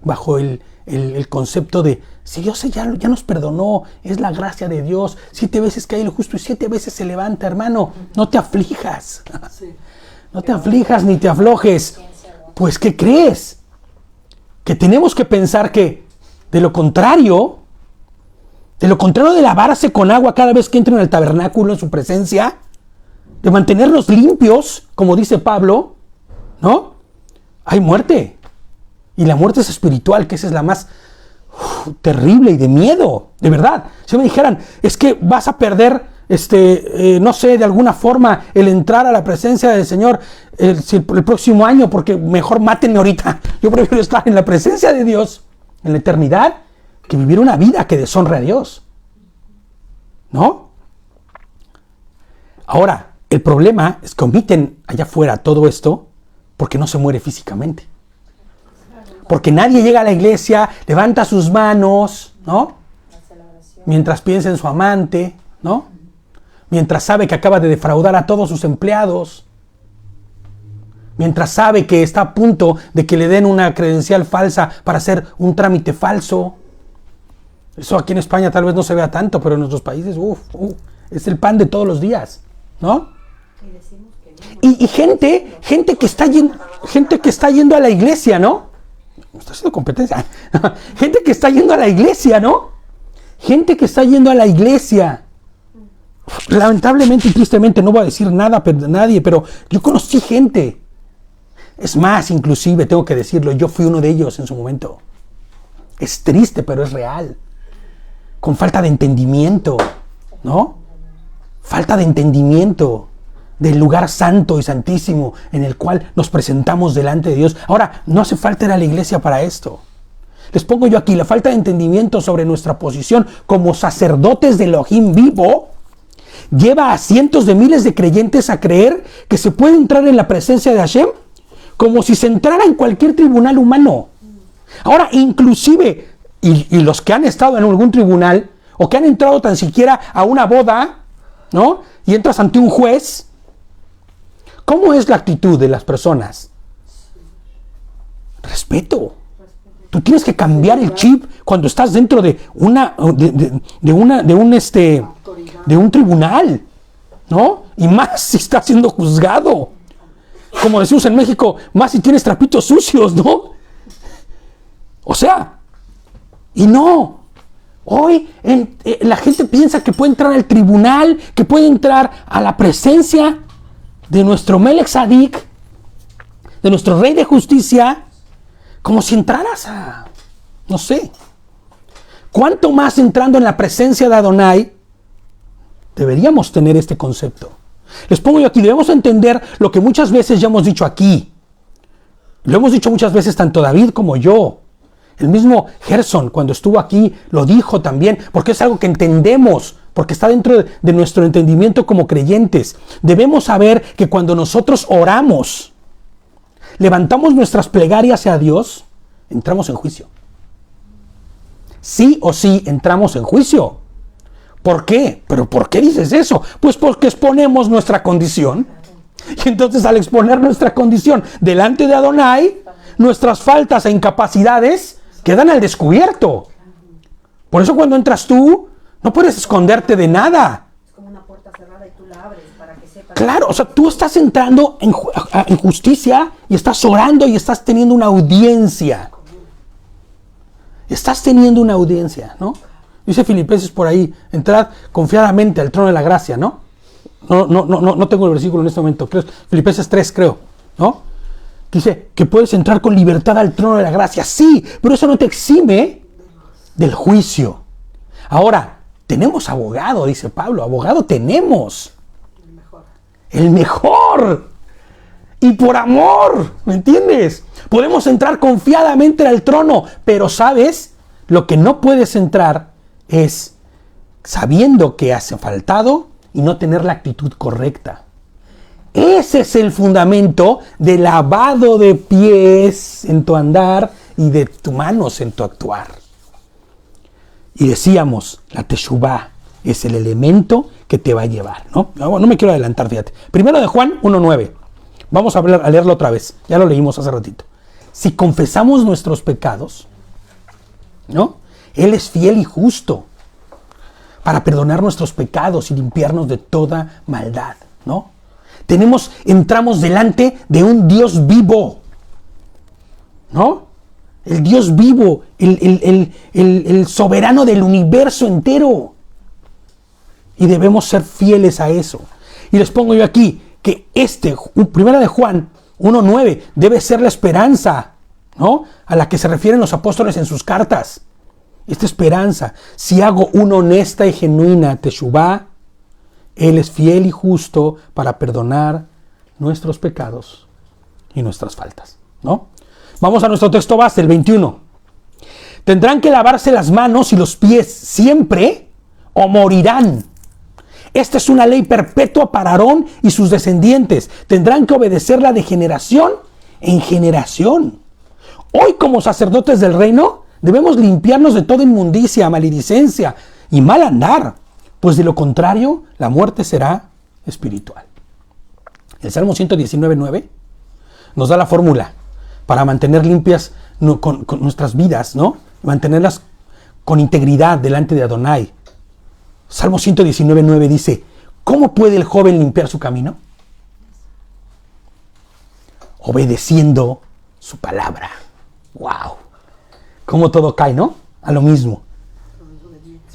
Speaker 1: bajo el concepto de, si Dios ya nos perdonó, es la gracia de Dios, 7 veces cae el justo y 7 veces se levanta, hermano, no te aflijas, no te aflijas ni te aflojes. Pues, ¿qué crees? Que tenemos que pensar que, de lo contrario de lavarse con agua cada vez que entren al tabernáculo en su presencia, de mantenernos limpios, como dice Pablo, ¿no? Hay muerte. Y la muerte es espiritual, que esa es la más terrible y de miedo, de verdad. Si me dijeran, es que vas a perder, no sé, de alguna forma, el entrar a la presencia del Señor el próximo año, porque mejor mátenme ahorita. Yo prefiero estar en la presencia de Dios, en la eternidad, que vivir una vida que deshonre a Dios, ¿no? Ahora, el problema es que omiten allá afuera todo esto porque no se muere físicamente. Porque nadie llega a la iglesia, levanta sus manos, ¿no? Mientras piensa en su amante, ¿no? Mientras sabe que acaba de defraudar a todos sus empleados. Mientras sabe que está a punto de que le den una credencial falsa para hacer un trámite falso. Eso aquí en España tal vez no se vea tanto, pero en nuestros países, es el pan de todos los días, ¿no? Y gente que está yendo a la iglesia, ¿no? Está haciendo competencia. Gente que está yendo a la iglesia, ¿no? Gente que está yendo a la iglesia. Lamentablemente y tristemente, no voy a decir nada de nadie, pero yo conocí gente. Es más, inclusive, tengo que decirlo, yo fui uno de ellos en su momento. Es triste, pero es real. Con falta de entendimiento, ¿no? Falta de entendimiento del lugar santo y santísimo en el cual nos presentamos delante de Dios. Ahora, no hace falta ir a la iglesia para esto. Les pongo yo aquí, la falta de entendimiento sobre nuestra posición como sacerdotes de Elohim vivo lleva a cientos de miles de creyentes a creer que se puede entrar en la presencia de Hashem como si se entrara en cualquier tribunal humano. Ahora, inclusive, y los que han estado en algún tribunal, o que han entrado tan siquiera a una boda, ¿no? Y entras ante un juez, ¿cómo es la actitud de las personas? Respeto. Tú tienes que cambiar el chip cuando estás dentro de un tribunal, ¿no? Y más si estás siendo juzgado. Como decimos en México, más si tienes trapitos sucios, ¿no? O sea, y no. Hoy la gente piensa que puede entrar al tribunal, que puede entrar a la presencia de nuestro Melech Tzadik, de nuestro Rey de Justicia, como si entraras a, no sé, cuánto más entrando en la presencia de Adonai, deberíamos tener este concepto. Les pongo yo aquí, debemos entender lo que muchas veces ya hemos dicho aquí. Lo hemos dicho muchas veces tanto David como yo. El mismo Gerson, cuando estuvo aquí, lo dijo también, porque es algo que entendemos, porque está dentro de nuestro entendimiento como creyentes. Debemos saber que cuando nosotros oramos, levantamos nuestras plegarias a Dios, entramos en juicio. Sí o sí entramos en juicio. ¿Por qué? ¿Pero por qué dices eso? Pues porque exponemos nuestra condición. Y entonces al exponer nuestra condición delante de Adonai, nuestras faltas e incapacidades quedan al descubierto. Por eso cuando entras tú, no puedes esconderte de nada.
Speaker 2: Es como una puerta cerrada y tú la abres para que sepas.
Speaker 1: Claro, o sea, tú estás entrando en justicia y estás orando y estás teniendo una audiencia. Estás teniendo una audiencia, ¿no? Dice Filipenses por ahí, entrad confiadamente al trono de la gracia, ¿no? No tengo el versículo en este momento, creo, Filipenses 3 creo, ¿no? Dice que puedes entrar con libertad al trono de la gracia, sí, pero eso no te exime del juicio. Ahora, tenemos abogado, dice Pablo, abogado tenemos. El mejor. Y por amor, ¿me entiendes? Podemos entrar confiadamente al trono, pero ¿sabes? Lo que no puedes entrar es sabiendo que has faltado y no tener la actitud correcta. Ese es el fundamento del lavado de pies en tu andar y de tus manos en tu actuar. Y decíamos, la teshuvá es el elemento que te va a llevar, ¿no? No me quiero adelantar, fíjate. Primero de Juan 1:9. Vamos a leerlo otra vez. Ya lo leímos hace ratito. Si confesamos nuestros pecados, ¿no? Él es fiel y justo para perdonar nuestros pecados y limpiarnos de toda maldad, ¿no? Entramos delante de un Dios vivo, ¿no? El Dios vivo, el soberano del universo entero. Y debemos ser fieles a eso. Y les pongo yo aquí que primera de Juan 1:9 debe ser la esperanza, ¿no? A la que se refieren los apóstoles en sus cartas. Esta esperanza, si hago una honesta y genuina teshuvá, Él es fiel y justo para perdonar nuestros pecados y nuestras faltas, ¿no? Vamos a nuestro texto base, el 21. Tendrán que lavarse las manos y los pies siempre o morirán. Esta es una ley perpetua para Aarón y sus descendientes. Tendrán que obedecerla de generación en generación. Hoy, como sacerdotes del reino, debemos limpiarnos de toda inmundicia, maledicencia y mal andar, pues de lo contrario, la muerte será espiritual. El Salmo 119:9 nos da la fórmula para mantener limpias con nuestras vidas, ¿no? Mantenerlas con integridad delante de Adonai. Salmo 119:9 dice, ¿cómo puede el joven limpiar su camino? Obedeciendo su palabra. ¡Wow! Cómo todo cae, ¿no? A lo mismo.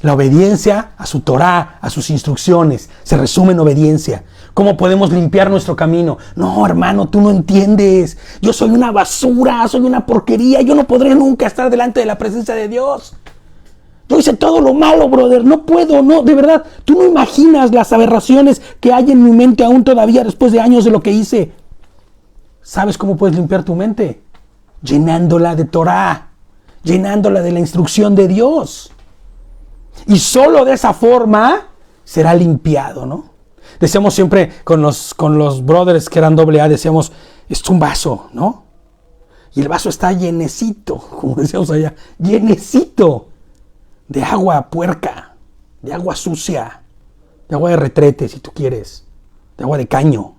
Speaker 1: La obediencia a su Torá, a sus instrucciones, se resume en obediencia. ¿Cómo podemos limpiar nuestro camino? No, hermano, tú no entiendes. Yo soy una basura, soy una porquería. Yo no podré nunca estar delante de la presencia de Dios. Yo hice todo lo malo, brother. No puedo, no, de verdad. Tú no imaginas las aberraciones que hay en mi mente aún todavía después de años de lo que hice. ¿Sabes cómo puedes limpiar tu mente? Llenándola de Torá, llenándola de la instrucción de Dios. Y solo de esa forma será limpiado, ¿no? Decíamos siempre con los brothers que eran AA, decíamos, es un vaso, ¿no? Y el vaso está llenecito, como decíamos allá, llenecito de agua puerca, de agua sucia, de agua de retrete, si tú quieres, de agua de caño.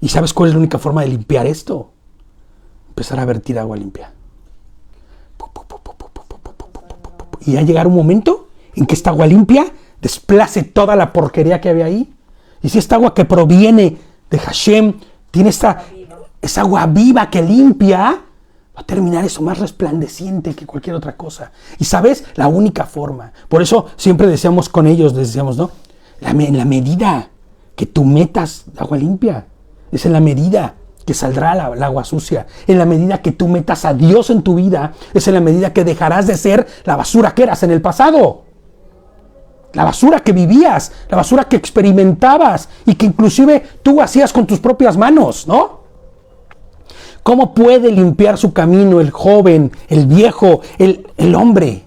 Speaker 1: ¿Y sabes cuál es la única forma de limpiar esto? empezar a vertir agua limpia. Y ya llegar un momento en que esta agua limpia desplace toda la porquería que había ahí. Y si esta agua que proviene de Hashem tiene esa agua viva que limpia, va a terminar eso más resplandeciente que cualquier otra cosa. Y sabes, la única forma. Por eso siempre decíamos con ellos, les decíamos, ¿no? En la medida que tú metas agua limpia, es en la medida que saldrá el agua sucia. En la medida que tú metas a Dios en tu vida, es en la medida que dejarás de ser la basura que eras en el pasado. La basura que vivías, la basura que experimentabas y que inclusive tú hacías con tus propias manos, ¿no? ¿Cómo puede limpiar su camino el joven, el viejo, el hombre,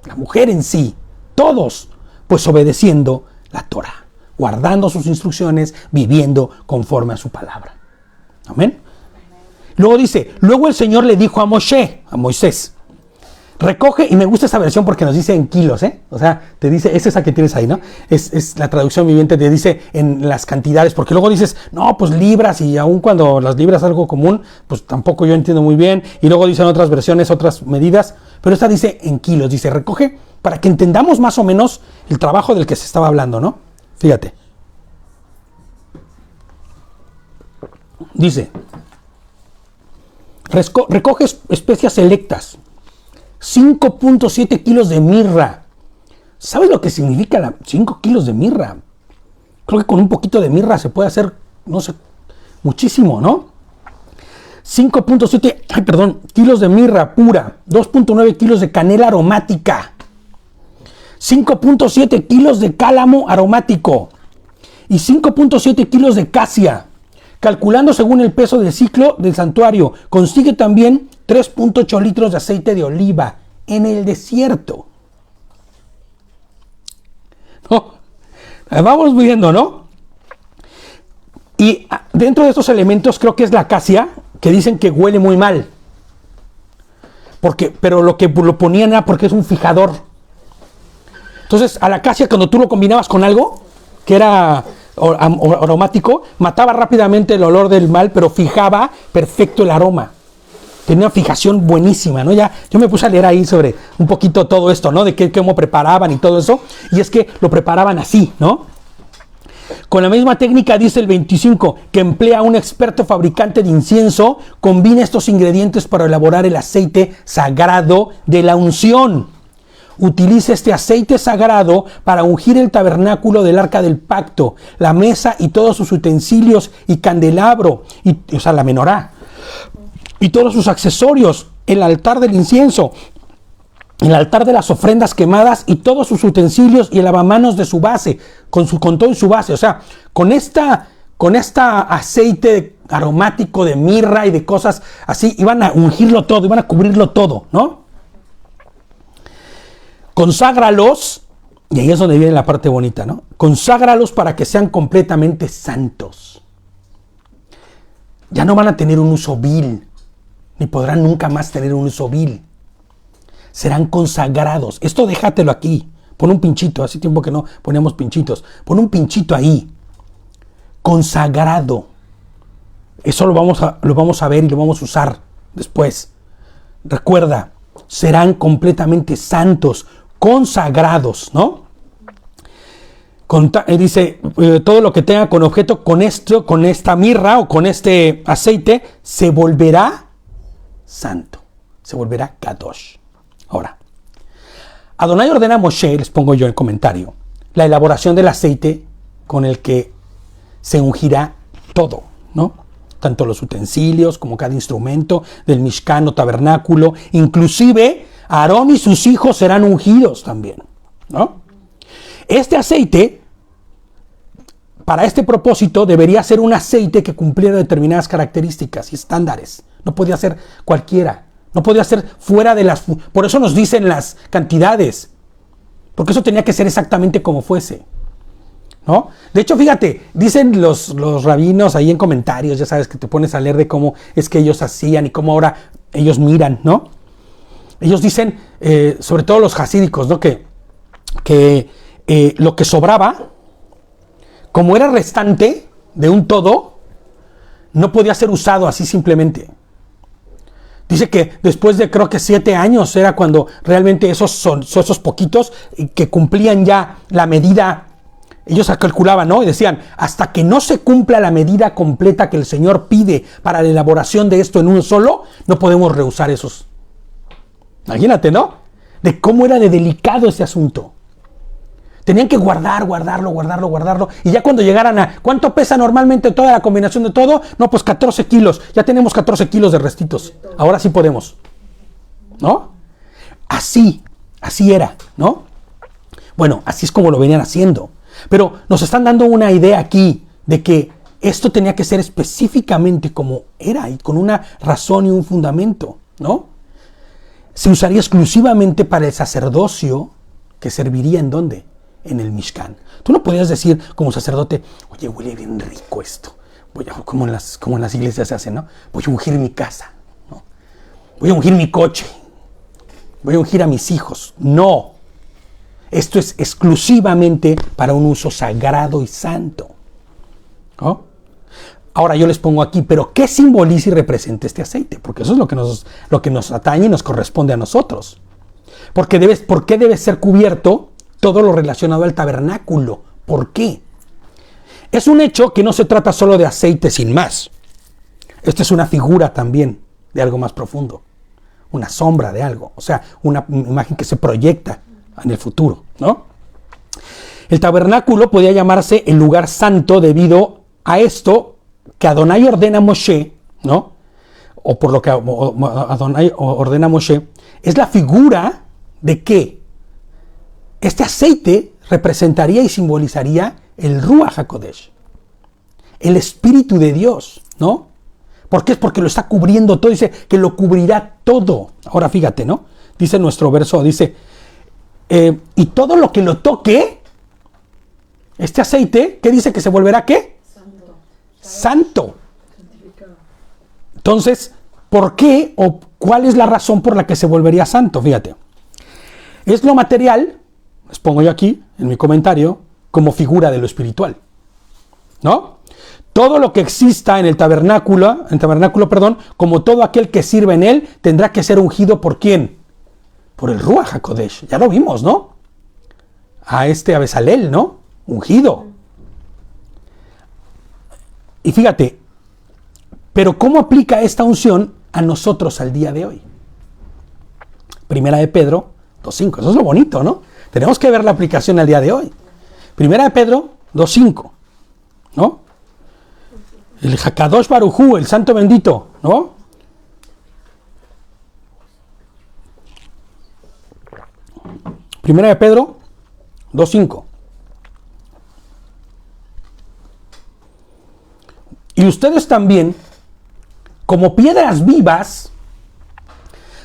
Speaker 1: la mujer en sí? Todos, pues obedeciendo la Torah, guardando sus instrucciones, viviendo conforme a su palabra. Amén. Luego dice, luego el Señor le dijo a Moisés, recoge, y me gusta esa versión porque nos dice en kilos, o sea, te dice, es esa que tienes ahí, ¿no? Es la traducción viviente, te dice en las cantidades, porque luego dices, no, pues libras, y aun cuando las libras es algo común, pues tampoco yo entiendo muy bien, y luego dicen otras versiones, otras medidas, pero esta dice en kilos, dice, recoge, para que entendamos más o menos el trabajo del que se estaba hablando, ¿no? Fíjate. Dice, recoge especias selectas, 5.7 kilos de mirra. ¿Sabes lo que significa 5 kilos de mirra? Creo que con un poquito de mirra se puede hacer, no sé, muchísimo, ¿no? 5.7 kilos de mirra pura, 2.9 kilos de canela aromática, 5.7 kilos de cálamo aromático y 5.7 kilos de casia. Calculando según el peso del ciclo del santuario, consigue también 3.8 litros de aceite de oliva en el desierto. No, vamos viendo, ¿no? Y dentro de estos elementos creo que es la acacia, que dicen que huele muy mal. Pero lo que lo ponían era porque es un fijador. Entonces, a la acacia, cuando tú lo combinabas con algo que era aromático, mataba rápidamente el olor del mal, pero fijaba perfecto el aroma. Tenía una fijación buenísima, ¿no? Ya yo me puse a leer ahí sobre un poquito todo esto, ¿no? De cómo preparaban y todo eso. Y es que lo preparaban así, ¿no? Con la misma técnica, dice el 25, que emplea un experto fabricante de incienso, combina estos ingredientes para elaborar el aceite sagrado de la unción. Utiliza este aceite sagrado para ungir el tabernáculo del arca del pacto, la mesa y todos sus utensilios y candelabro, o sea, la menorá, y todos sus accesorios, el altar del incienso, el altar de las ofrendas quemadas y todos sus utensilios y el lavamanos de su base, con todo en su base. O sea, con esta aceite aromático de mirra y de cosas así, iban a ungirlo todo, iban a cubrirlo todo, ¿no? Conságralos, y ahí es donde viene la parte bonita, ¿no? Conságralos para que sean completamente santos. Ya no van a tener un uso vil, ni podrán nunca más tener un uso vil. Serán consagrados. Esto déjatelo aquí. Pon un pinchito. Hace tiempo que no poníamos pinchitos. Pon un pinchito ahí. Consagrado. Eso lo vamos a ver y lo vamos a usar después. Recuerda, serán completamente santos, consagrados, ¿no? Dice, todo lo que tenga con objeto, con esta mirra o con este aceite, se volverá santo. Se volverá kadosh. Ahora, Adonai ordena a Moshe, les pongo yo el comentario, la elaboración del aceite con el que se ungirá todo, ¿no? Tanto los utensilios como cada instrumento del Mishkan o tabernáculo, inclusive Aarón y sus hijos serán ungidos también, ¿no? Este aceite, para este propósito, debería ser un aceite que cumpliera determinadas características y estándares. No podía ser cualquiera. No podía ser fuera de las... Por eso nos dicen las cantidades. Porque eso tenía que ser exactamente como fuese, ¿no? De hecho, fíjate, dicen los rabinos ahí en comentarios, ya sabes que te pones a leer de cómo es que ellos hacían y cómo ahora ellos miran, ¿no? Ellos dicen, sobre todo los hasídicos, ¿no? Que lo que sobraba, como era restante de un todo, no podía ser usado así simplemente. Dice que después de creo que 7 años era cuando realmente esos poquitos que cumplían ya la medida, ellos calculaban, ¿no? Y decían, hasta que no se cumpla la medida completa que el Señor pide para la elaboración de esto en uno solo, no podemos rehusar esos. Imagínate, ¿no? De cómo era de delicado ese asunto. Tenían que guardarlo. Y ya cuando llegaran a, ¿cuánto pesa normalmente toda la combinación de todo? No, pues 14 kilos. Ya tenemos 14 kilos de restitos. Ahora sí podemos. ¿No? Así era, ¿no? Bueno, así es como lo venían haciendo. Pero nos están dando una idea aquí de que esto tenía que ser específicamente como era y con una razón y un fundamento, ¿no? Se usaría exclusivamente para el sacerdocio que serviría ¿en dónde? En el Mishkan. Tú no podías decir como sacerdote, oye, huele bien rico esto. Como en las iglesias se hace, ¿no? Voy a ungir mi casa, ¿no? Voy a ungir mi coche. Voy a ungir a mis hijos. No. Esto es exclusivamente para un uso sagrado y santo, ¿no? Ahora yo les pongo aquí, pero ¿qué simboliza y representa este aceite? Porque eso es lo que nos atañe y nos corresponde a nosotros. ¿Por qué debe ser cubierto todo lo relacionado al tabernáculo? ¿Por qué? Es un hecho que no se trata solo de aceite sin más. Esta es una figura también de algo más profundo. Una sombra de algo. O sea, una imagen que se proyecta en el futuro, ¿no? El tabernáculo podía llamarse el lugar santo debido a esto que Adonai ordena a Moshe, ¿no? O por lo que Adonai ordena a Moshe, es la figura de que este aceite representaría y simbolizaría el Ruach HaKodesh, el Espíritu de Dios, ¿no? ¿Por qué? Es porque lo está cubriendo todo, dice que lo cubrirá todo. Ahora fíjate, ¿no? Dice nuestro verso, dice, y todo lo que lo toque, este aceite, ¿qué dice que se volverá qué? Santo. Entonces, ¿por qué o cuál es la razón por la que se volvería santo? Fíjate. Es lo material, les pongo yo aquí en mi comentario, como figura de lo espiritual, ¿no? Todo lo que exista en el tabernáculo, como todo aquel que sirve en él, tendrá que ser ungido ¿por quién? Por el Ruach HaKodesh. Ya lo vimos, ¿no? A Bezalel, ¿no? Ungido. Y fíjate, pero ¿cómo aplica esta unción a nosotros al día de hoy? Primera de Pedro 2.5. Eso es lo bonito, ¿no? Tenemos que ver la aplicación al día de hoy. Primera de Pedro 2.5, ¿no? El Hakadosh Baruj Hu, el santo bendito, ¿no? Primera de Pedro 2.5. Y ustedes también, como piedras vivas,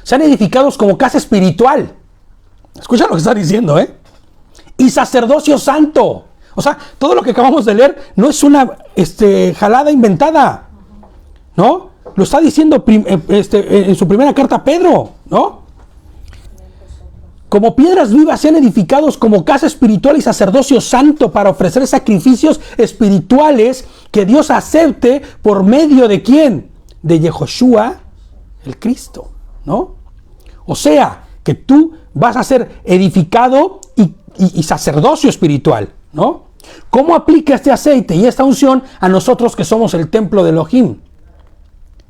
Speaker 1: sean edificados como casa espiritual. Escucha lo que está diciendo, ¿eh? Y sacerdocio santo. O sea, todo lo que acabamos de leer no es una jalada inventada, ¿no? Lo está diciendo en su primera carta a Pedro, ¿no? Como piedras vivas sean edificados como casa espiritual y sacerdocio santo para ofrecer sacrificios espirituales que Dios acepte por medio de ¿quién? De Yehoshua, el Cristo, ¿no? O sea, que tú vas a ser edificado y sacerdocio espiritual, ¿no? ¿Cómo aplica este aceite y esta unción a nosotros que somos el templo de Elohim,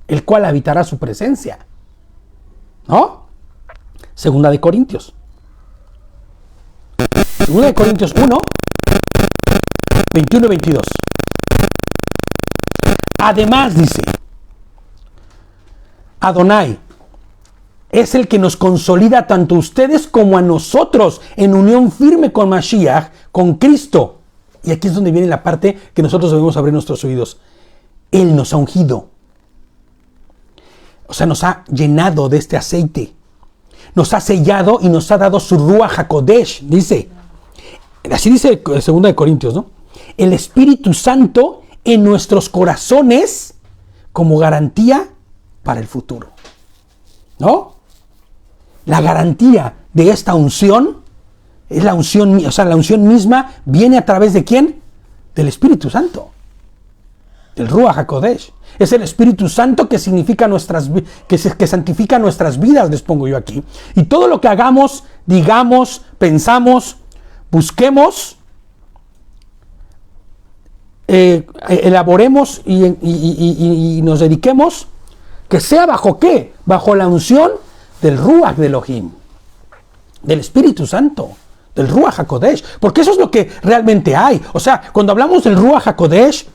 Speaker 1: el cual habitará su presencia? ¿No? Segunda de Corintios 1, 21 y 22. Además, dice, Adonai es el que nos consolida tanto a ustedes como a nosotros en unión firme con Mashiach, con Cristo. Y aquí es donde viene la parte que nosotros debemos abrir nuestros oídos. Él nos ha ungido. O sea, nos ha llenado de este aceite. Nos ha sellado y nos ha dado su Ruach HaKodesh, dice. Así dice 2 de Corintios, ¿no? El Espíritu Santo en nuestros corazones como garantía para el futuro, ¿no? La garantía de esta unción es la unción, o sea, la unción misma viene a través de ¿quién? Del Espíritu Santo, del Ruach HaKodesh. Es el Espíritu Santo que significa que santifica nuestras vidas, les pongo yo aquí. Y todo lo que hagamos, digamos, pensamos, busquemos, elaboremos y nos dediquemos, que sea bajo ¿qué? Bajo la unción del Ruach de Elohim, del Espíritu Santo, del Ruach HaKodesh, porque eso es lo que realmente hay. O sea, cuando hablamos del Ruach HaKodesh,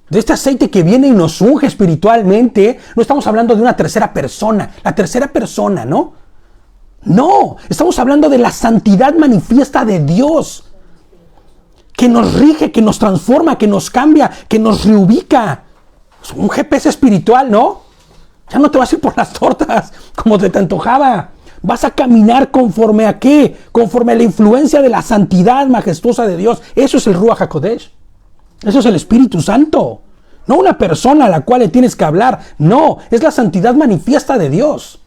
Speaker 1: de este aceite que viene y nos unge espiritualmente, no estamos hablando de una tercera persona, la tercera persona, ¿no? No, estamos hablando de la santidad manifiesta de Dios, que nos rige, que nos transforma, que nos cambia, que nos reubica. Es un GPS espiritual, ¿no? Ya no te vas a ir por las tortas como te antojaba. Vas a caminar conforme a ¿qué? Conforme a la influencia de la santidad majestuosa de Dios. Eso es el Ruach HaKodesh. Eso es el Espíritu Santo. No una persona a la cual le tienes que hablar. No, es la santidad manifiesta de Dios.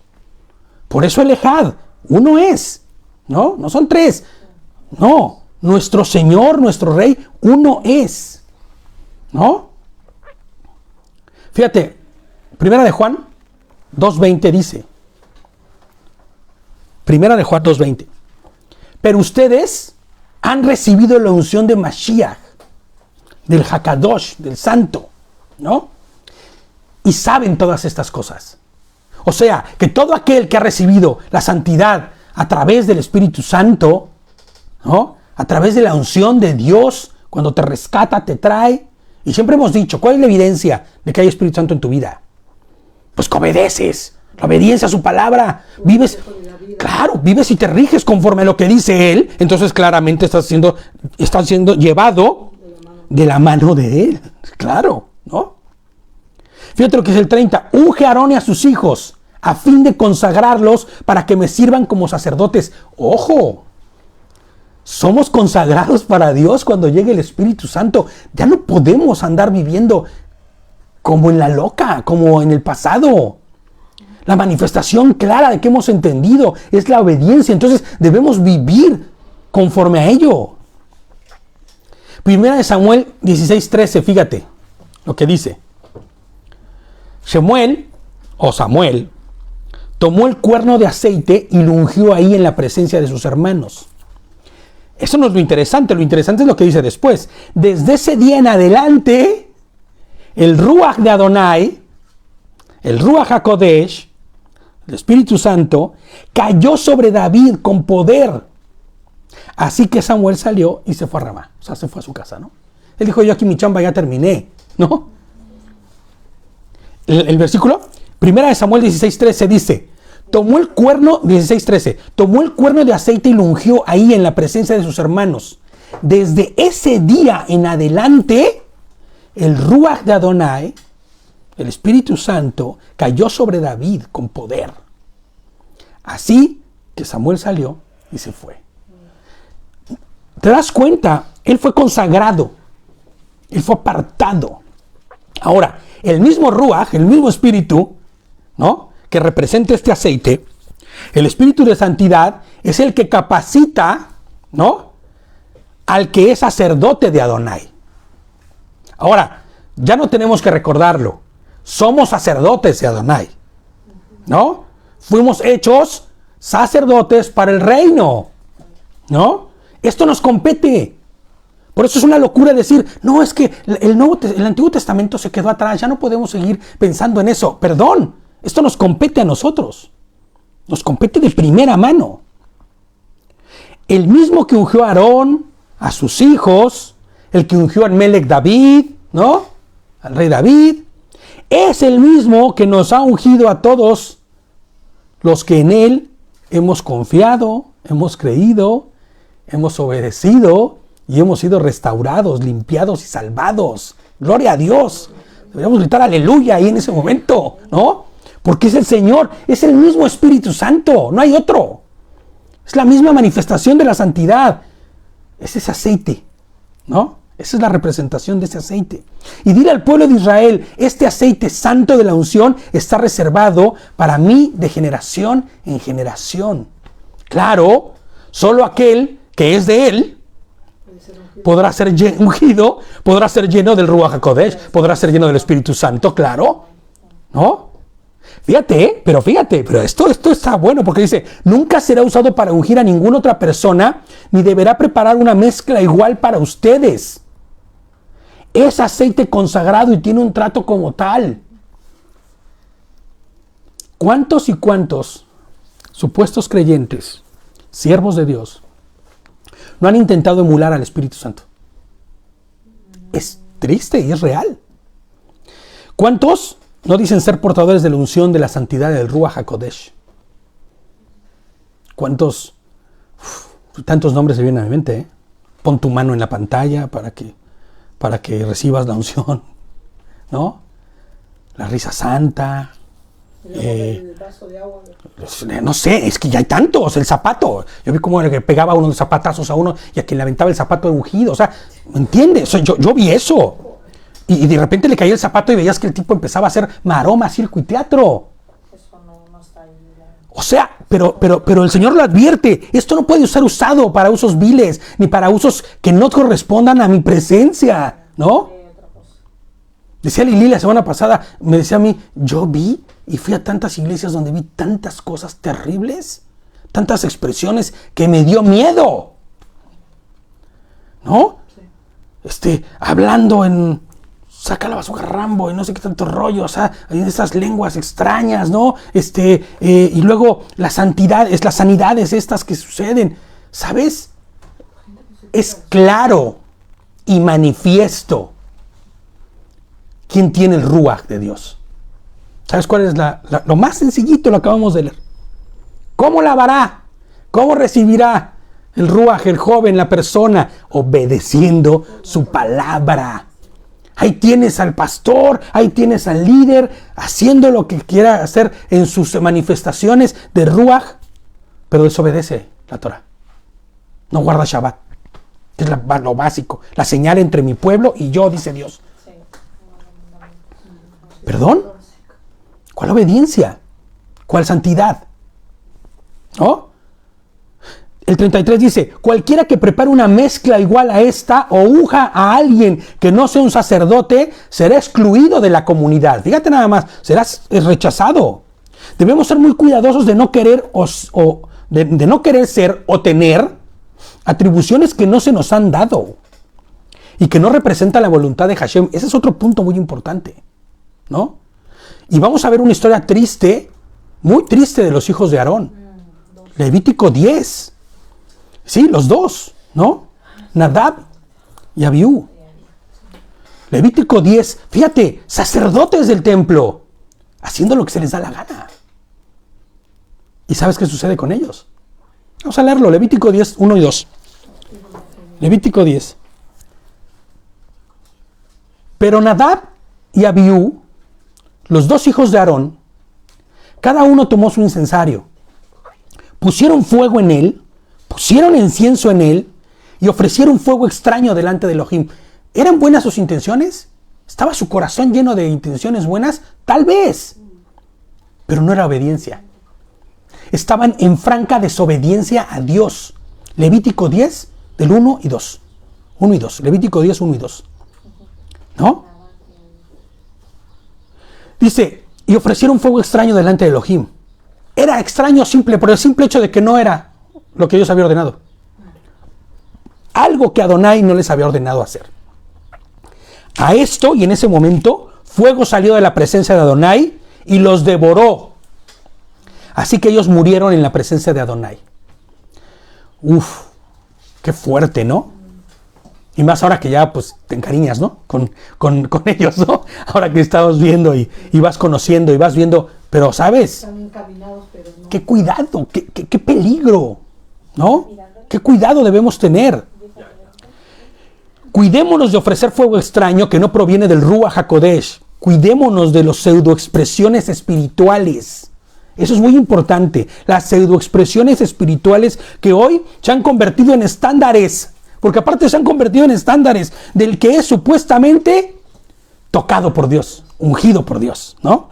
Speaker 1: Por eso el Ejad, uno es. ¿No? No son tres. No. Nuestro Señor, nuestro Rey, uno es. ¿No? Fíjate, Primera de Juan 2:20 dice. Primera de Juan 2:20. Pero ustedes han recibido la unción de Mashiach, del Hakadosh, del Santo, ¿no? Y saben todas estas cosas. O sea, que todo aquel que ha recibido la santidad a través del Espíritu Santo, ¿no? A través de la unción de Dios, cuando te rescata, te trae. Y siempre hemos dicho, ¿cuál es la evidencia de que hay Espíritu Santo en tu vida? Pues que obedeces. La obediencia a su palabra. Vives, claro, vives y te riges conforme a lo que dice Él. Entonces claramente estás siendo llevado de la mano de Él. Claro, ¿no? Fíjate lo que es el 30. Unge a Aarón y a sus hijos a fin de consagrarlos para que me sirvan como sacerdotes. ¡Ojo! Somos consagrados para Dios cuando llegue el Espíritu Santo. Ya no podemos andar viviendo como en la loca, como en el pasado. La manifestación clara de que hemos entendido es la obediencia. Entonces debemos vivir conforme a ello. Primera de Samuel 16:13, fíjate lo que dice. Samuel tomó el cuerno de aceite y lo ungió ahí en la presencia de sus hermanos. Eso no es lo interesante es lo que dice después. Desde ese día en adelante, el Ruach de Adonai, el Ruach HaKodesh, el Espíritu Santo, cayó sobre David con poder. Así que Samuel salió y se fue a Ramá. O sea, se fue a su casa, ¿no? Él dijo, yo aquí mi chamba ya terminé, ¿no? El versículo, Primera de Samuel 16:13 dice, tomó el cuerno de aceite y lo ungió ahí en la presencia de sus hermanos. Desde ese día en adelante, el Ruach de Adonai, el Espíritu Santo, cayó sobre David con poder. Así que Samuel salió y se fue. ¿Te das cuenta? Él fue consagrado. Él fue apartado. Ahora, el mismo Ruach, el mismo Espíritu, ¿no?, que representa este aceite, el Espíritu de Santidad, es el que capacita, ¿no?, al que es sacerdote de Adonai. Ahora, ya no tenemos que recordarlo. Somos sacerdotes de Adonai, ¿no? Fuimos hechos sacerdotes para el reino, ¿no? Esto nos compete. Por eso es una locura decir, no, es que el Antiguo Testamento se quedó atrás, ya no podemos seguir pensando en eso. Perdón, esto nos compete a nosotros. Nos compete de primera mano. El mismo que ungió a Aarón, a sus hijos, el que ungió a Melech David, ¿no?, al rey David, es el mismo que nos ha ungido a todos los que en Él hemos confiado, hemos creído, hemos obedecido y hemos sido restaurados, limpiados y salvados. Gloria a Dios. Deberíamos gritar aleluya ahí en ese momento, ¿no? Porque es el Señor, es el mismo Espíritu Santo, no hay otro. Es la misma manifestación de la santidad. Es ese aceite, ¿no? Esa es la representación de ese aceite. Y dile al pueblo de Israel, este aceite santo de la unción está reservado para mí de generación en generación. Claro, solo aquel que es de Él podrá ser ungido, podrá ser lleno del Ruach HaKodesh, podrá ser lleno del Espíritu Santo, claro, ¿no? Fíjate, pero esto está bueno porque dice, nunca será usado para ungir a ninguna otra persona, ni deberá preparar una mezcla igual para ustedes. Es aceite consagrado y tiene un trato como tal. ¿Cuántos y cuántos supuestos creyentes, siervos de Dios, no han intentado emular al Espíritu Santo? Es triste y es real. ¿Cuántos no dicen ser portadores de la unción de la santidad del Ruach HaKodesh? ¿Cuántos? Tantos nombres se vienen a mi mente, ¿eh? Pon tu mano en la pantalla para que recibas la unción, ¿no? La risa santa.
Speaker 2: El vaso de agua.
Speaker 1: No sé, es que ya hay tantos. El zapato. Yo vi cómo que pegaba unos zapatazos a uno y a quien le aventaba el zapato de ungido. O sea, ¿me entiendes? O sea, yo vi eso. Y de repente le caía el zapato y veías que el tipo empezaba a hacer maroma, circo y teatro.
Speaker 2: Eso no está ahí.
Speaker 1: O sea, pero el Señor lo advierte. Esto no puede ser usado para usos viles, ni para usos que no correspondan a mi presencia, ¿no? Decía Lili la semana pasada, me decía a mí, yo vi y fui a tantas iglesias donde vi tantas cosas terribles, tantas expresiones que me dio miedo, ¿no? Hablando en saca la bazooka Rambo y no sé qué tanto rollo, o sea, hay esas lenguas extrañas, ¿no? Y luego las sanidades estas que suceden, ¿sabes? Es claro y manifiesto quién tiene el Ruach de Dios. ¿Sabes cuál es lo más sencillito? Lo acabamos de leer. ¿Cómo lavará? ¿Cómo recibirá el Ruach, el joven, la persona? Obedeciendo su palabra. Ahí tienes al pastor, ahí tienes al líder, haciendo lo que quiera hacer en sus manifestaciones de Ruach, pero desobedece la Torah. No guarda Shabbat, que es lo básico, la señal entre mi pueblo y yo, dice Dios. ¿Perdón? ¿Cuál obediencia? ¿Cuál santidad? ¿No? El 33 dice, cualquiera que prepare una mezcla igual a esta o unja a alguien que no sea un sacerdote, será excluido de la comunidad. Fíjate nada más, serás rechazado. Debemos ser muy cuidadosos de no querer de no querer ser o tener atribuciones que no se nos han dado y que no representan la voluntad de Hashem. Ese es otro punto muy importante, ¿no? Y vamos a ver una historia triste, muy triste de los hijos de Aarón. Levítico 10. Sí, los dos, ¿no? Nadab y Abiú. Levítico 10. Fíjate, sacerdotes del templo, haciendo lo que se les da la gana. ¿Y sabes qué sucede con ellos? Vamos a leerlo, Levítico 10, 1 y 2. Levítico 10. Pero Nadab y Abiú, los dos hijos de Aarón, cada uno tomó su incensario, pusieron fuego en él, pusieron incienso en él y ofrecieron fuego extraño delante de Elohim. ¿Eran buenas sus intenciones? ¿Estaba su corazón lleno de intenciones buenas? Tal vez, pero no era obediencia. Estaban en franca desobediencia a Dios. Levítico 10, del 1 y 2. 1 y 2. Levítico 10, 1 y 2. ¿No? Dice, y ofrecieron fuego extraño delante de Elohim. Era extraño simple, por el simple hecho de que no era lo que Dios había ordenado. Algo que Adonai no les había ordenado hacer. A esto, y en ese momento, fuego salió de la presencia de Adonai y los devoró. Así que ellos murieron en la presencia de Adonai. Uf, qué fuerte, ¿no? Y más ahora que ya pues te encariñas, ¿no? Con ellos, ¿no? Ahora que estamos viendo y vas conociendo y vas viendo, pero ¿sabes?
Speaker 2: Están encaminados, pero no.
Speaker 1: Qué cuidado, qué peligro, ¿no? Qué cuidado debemos tener. Cuidémonos de ofrecer fuego extraño que no proviene del Ruach HaKodesh. Cuidémonos de las pseudoexpresiones espirituales. Eso es muy importante. Las pseudoexpresiones espirituales que hoy se han convertido en estándares. Porque aparte se han convertido en estándares del que es supuestamente tocado por Dios, ungido por Dios, ¿no?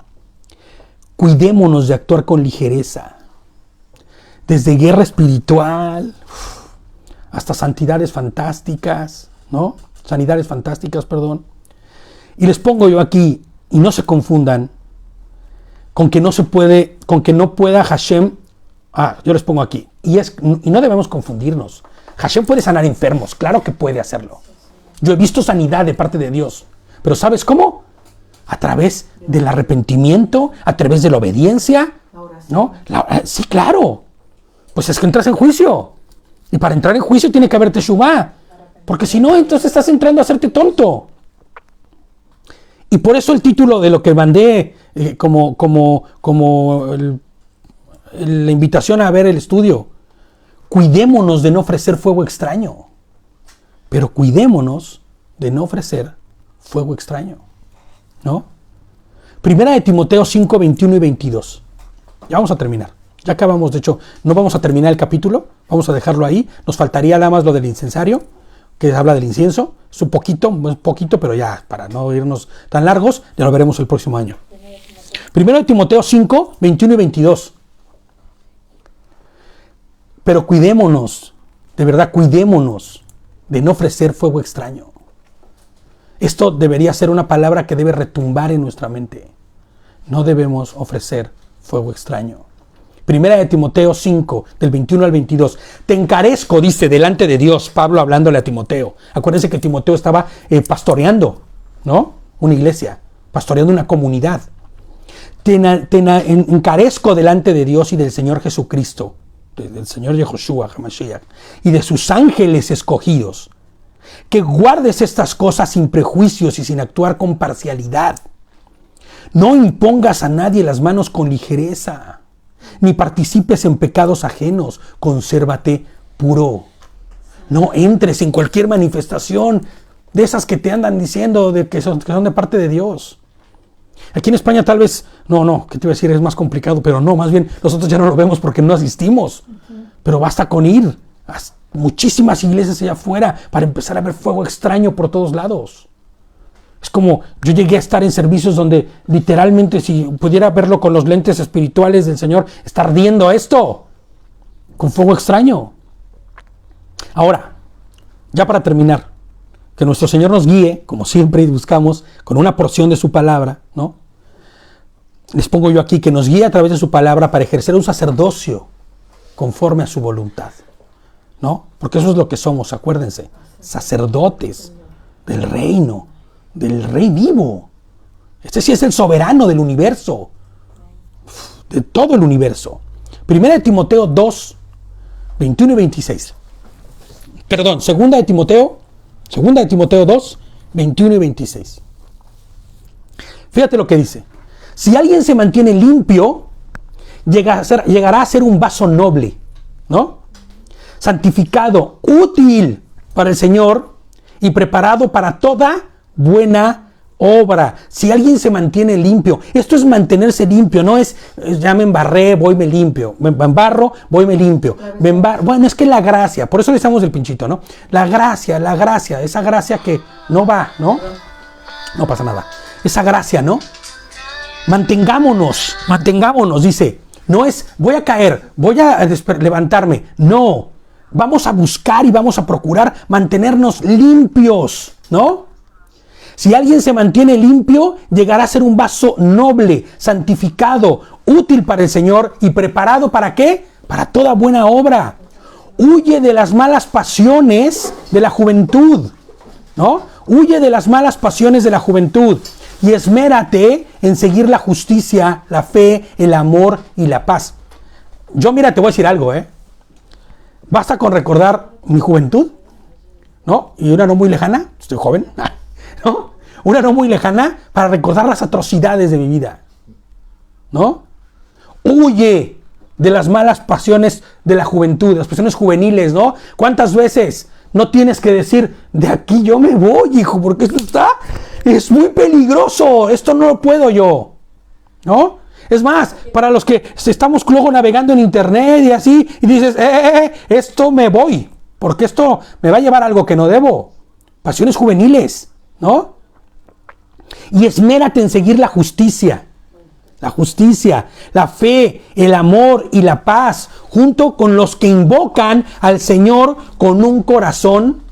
Speaker 1: Cuidémonos de actuar con ligereza. Desde guerra espiritual hasta santidades fantásticas, ¿no? Sanidades fantásticas, perdón. Y les pongo yo aquí, y no se confundan, con que no pueda Hashem, yo les pongo aquí, y no debemos confundirnos. Hashem puede sanar enfermos, claro que puede hacerlo. Yo he visto sanidad de parte de Dios, pero ¿sabes cómo? A través del arrepentimiento, a través de la obediencia, ¿no? Sí, claro. Pues es que entras en juicio. Y para entrar en juicio tiene que haber teshuvá. Porque si no, entonces estás entrando a hacerte tonto. Y por eso el título de lo que mandé la invitación a ver el estudio. Cuidémonos de no ofrecer fuego extraño. Pero cuidémonos de no ofrecer fuego extraño. ¿No? Primera de Timoteo 5, 21 y 22. Ya vamos a terminar. Ya acabamos, de hecho, no vamos a terminar el capítulo. Vamos a dejarlo ahí. Nos faltaría nada más lo del incensario, que habla del incienso. Es un poquito, pero ya, para no irnos tan largos, ya lo veremos el próximo año. Primero de Timoteo 5, 21 y 22. Pero cuidémonos, de verdad, cuidémonos de no ofrecer fuego extraño. Esto debería ser una palabra que debe retumbar en nuestra mente. No debemos ofrecer fuego extraño. Primera de Timoteo 5, del 21 al 22. Te encarezco, dice, delante de Dios, Pablo hablándole a Timoteo. Acuérdense que Timoteo estaba pastoreando, ¿no? Una iglesia, pastoreando una comunidad. Te encarezco delante de Dios y del Señor Jesucristo, del Señor Yehoshua, Hamashiach, y de sus ángeles escogidos, que guardes estas cosas sin prejuicios y sin actuar con parcialidad. No impongas a nadie las manos con ligereza, ni participes en pecados ajenos. Consérvate puro. No entres en cualquier manifestación de esas que te andan diciendo de que son de parte de Dios. Aquí en España tal vez, ¿qué te iba a decir? Es más complicado, pero no, más bien nosotros ya no lo vemos porque no asistimos. Pero basta con ir a muchísimas iglesias allá afuera para empezar a ver fuego extraño por todos lados. Es como, yo llegué a estar en servicios donde literalmente, si pudiera verlo con los lentes espirituales del Señor, está ardiendo esto con fuego extraño. Ahora, ya para terminar, que nuestro Señor nos guíe, como siempre buscamos, con una porción de su palabra, ¿no? Les pongo yo aquí que nos guíe a través de su palabra para ejercer un sacerdocio conforme a su voluntad, ¿no? Porque eso es lo que somos, acuérdense, sacerdotes del reino, del Rey vivo. Este sí es el soberano del universo, de todo el universo. Primera de Timoteo 2, 21 y 26. Perdón, segunda de Timoteo 2, 21 y 26. Fíjate lo que dice. Si alguien se mantiene limpio, llegará a ser un vaso noble, ¿no? Santificado, útil para el Señor y preparado para toda buena obra. Si alguien se mantiene limpio, esto es mantenerse limpio, no es ya me embarré, voy me limpio, me embarro, voy me limpio. Bueno, es que la gracia, por eso le damos el pinchito, ¿no? La gracia, esa gracia que no va, ¿no? No pasa nada. Esa gracia, ¿no? Mantengámonos, dice. No es voy a caer, voy a levantarme. No, vamos a buscar y vamos a procurar mantenernos limpios, ¿no? Si alguien se mantiene limpio, llegará a ser un vaso noble, santificado, útil para el Señor y preparado ¿para qué? Para toda buena obra. Huye de las malas pasiones de la juventud, ¿no? Huye de las malas pasiones de la juventud y esmérate en seguir la justicia, la fe, el amor y la paz. Yo, mira, te voy a decir algo, Basta con recordar mi juventud, ¿no? Y una no muy lejana, estoy joven, ¿no? Una no muy lejana para recordar las atrocidades de mi vida, ¿no? Huye de las malas pasiones de la juventud, de las pasiones juveniles, ¿no? ¿Cuántas veces no tienes que decir, de aquí yo me voy, hijo, porque esto es muy peligroso, esto no lo puedo yo, ¿no? Es más, para los que estamos luego navegando en internet y así, y dices, esto me voy, porque esto me va a llevar a algo que no debo. Pasiones juveniles, ¿no? Y esmérate en seguir la justicia, la justicia, la fe, el amor y la paz, junto con los que invocan al Señor con un corazón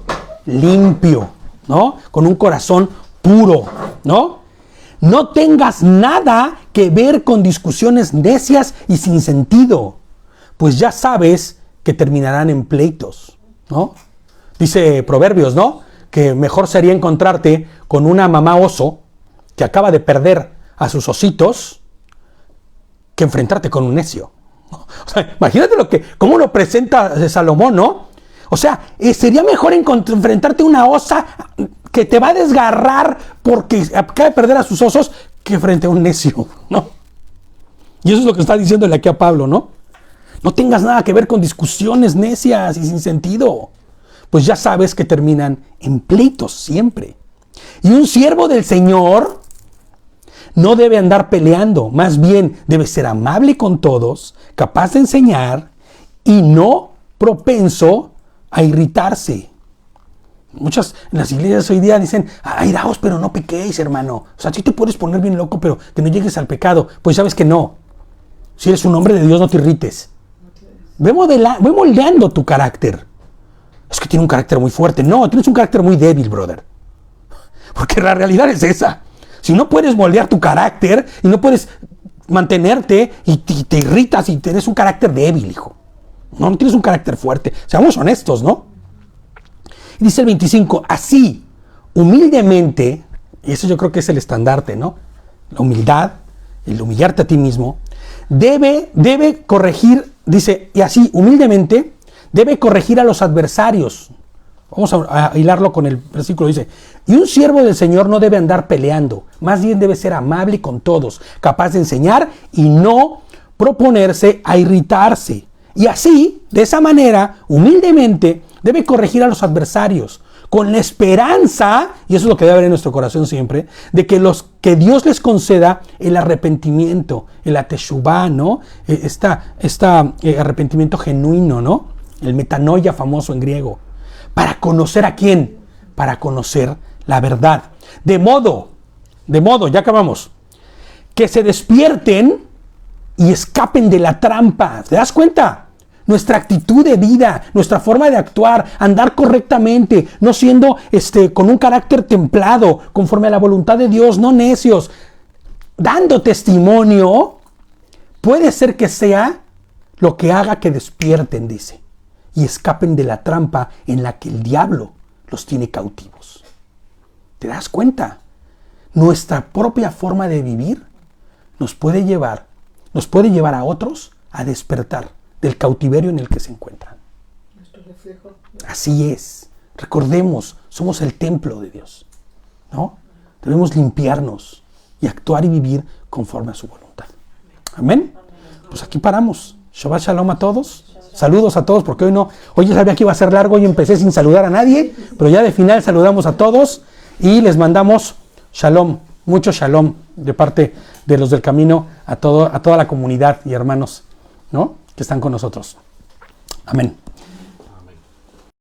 Speaker 1: limpio, ¿no? Con un corazón puro, ¿no? No tengas nada que ver con discusiones necias y sin sentido, pues ya sabes que terminarán en pleitos, ¿no? Dice Proverbios, ¿no? Que mejor sería encontrarte con una mamá oso que acaba de perder a sus ositos que enfrentarte con un necio. O sea, imagínate cómo lo presenta Salomón, ¿no? O sea, sería mejor enfrentarte a una osa que te va a desgarrar porque acaba de perder a sus osos que frente a un necio, ¿no? Y eso es lo que está diciéndole aquí a Pablo, ¿no? No tengas nada que ver con discusiones necias y sin sentido, pues ya sabes que terminan en pleitos siempre. Y un siervo del Señor no debe andar peleando, más bien debe ser amable con todos, capaz de enseñar y no propenso a irritarse. Muchas en las iglesias hoy día dicen, airaos pero no pequéis, hermano. O sea, sí te puedes poner bien loco, pero que no llegues al pecado. Pues sabes que no. Si eres un hombre de Dios, no te irrites. Ve moldeando tu carácter. Es que tiene un carácter muy fuerte. No, tienes un carácter muy débil, brother. Porque la realidad es esa. Si no puedes moldear tu carácter y no puedes mantenerte y te irritas y tienes un carácter débil, hijo. No tienes un carácter fuerte. Seamos honestos, ¿no? Y dice el 25, así, humildemente, y eso yo creo que es el estandarte, ¿no? La humildad, el humillarte a ti mismo, debe corregir, dice, y así, humildemente, debe corregir a los adversarios. Vamos a hilarlo con el versículo, dice, y un siervo del Señor no debe andar peleando, más bien debe ser amable con todos, capaz de enseñar y no proponerse a irritarse. Y así, de esa manera, humildemente, debe corregir a los adversarios, con la esperanza, y eso es lo que debe haber en nuestro corazón siempre, de que Dios les conceda el arrepentimiento, el ateshuvá, ¿no? Arrepentimiento genuino, ¿no? El metanoia famoso en griego. ¿Para conocer a quién? Para conocer la verdad. De modo, ya acabamos, que se despierten y escapen de la trampa. ¿Te das cuenta? Nuestra actitud de vida, nuestra forma de actuar, andar correctamente, no siendo con un carácter templado, conforme a la voluntad de Dios, no necios, dando testimonio, puede ser que sea lo que haga que despierten, dice, y escapen de la trampa en la que el diablo los tiene cautivos. ¿Te das cuenta? Nuestra propia forma de vivir nos puede llevar a otros a despertar del cautiverio en el que se encuentran. Así es. Recordemos, somos el templo de Dios, ¿no? Debemos limpiarnos y actuar y vivir conforme a su voluntad. Amén. Pues aquí paramos. Shabbat shalom a todos. Saludos a todos, porque hoy ya sabía que iba a ser largo y empecé sin saludar a nadie, pero ya de final saludamos a todos y les mandamos shalom, mucho shalom de parte de los del camino a toda la comunidad y hermanos, ¿no? Que están con nosotros. Amén.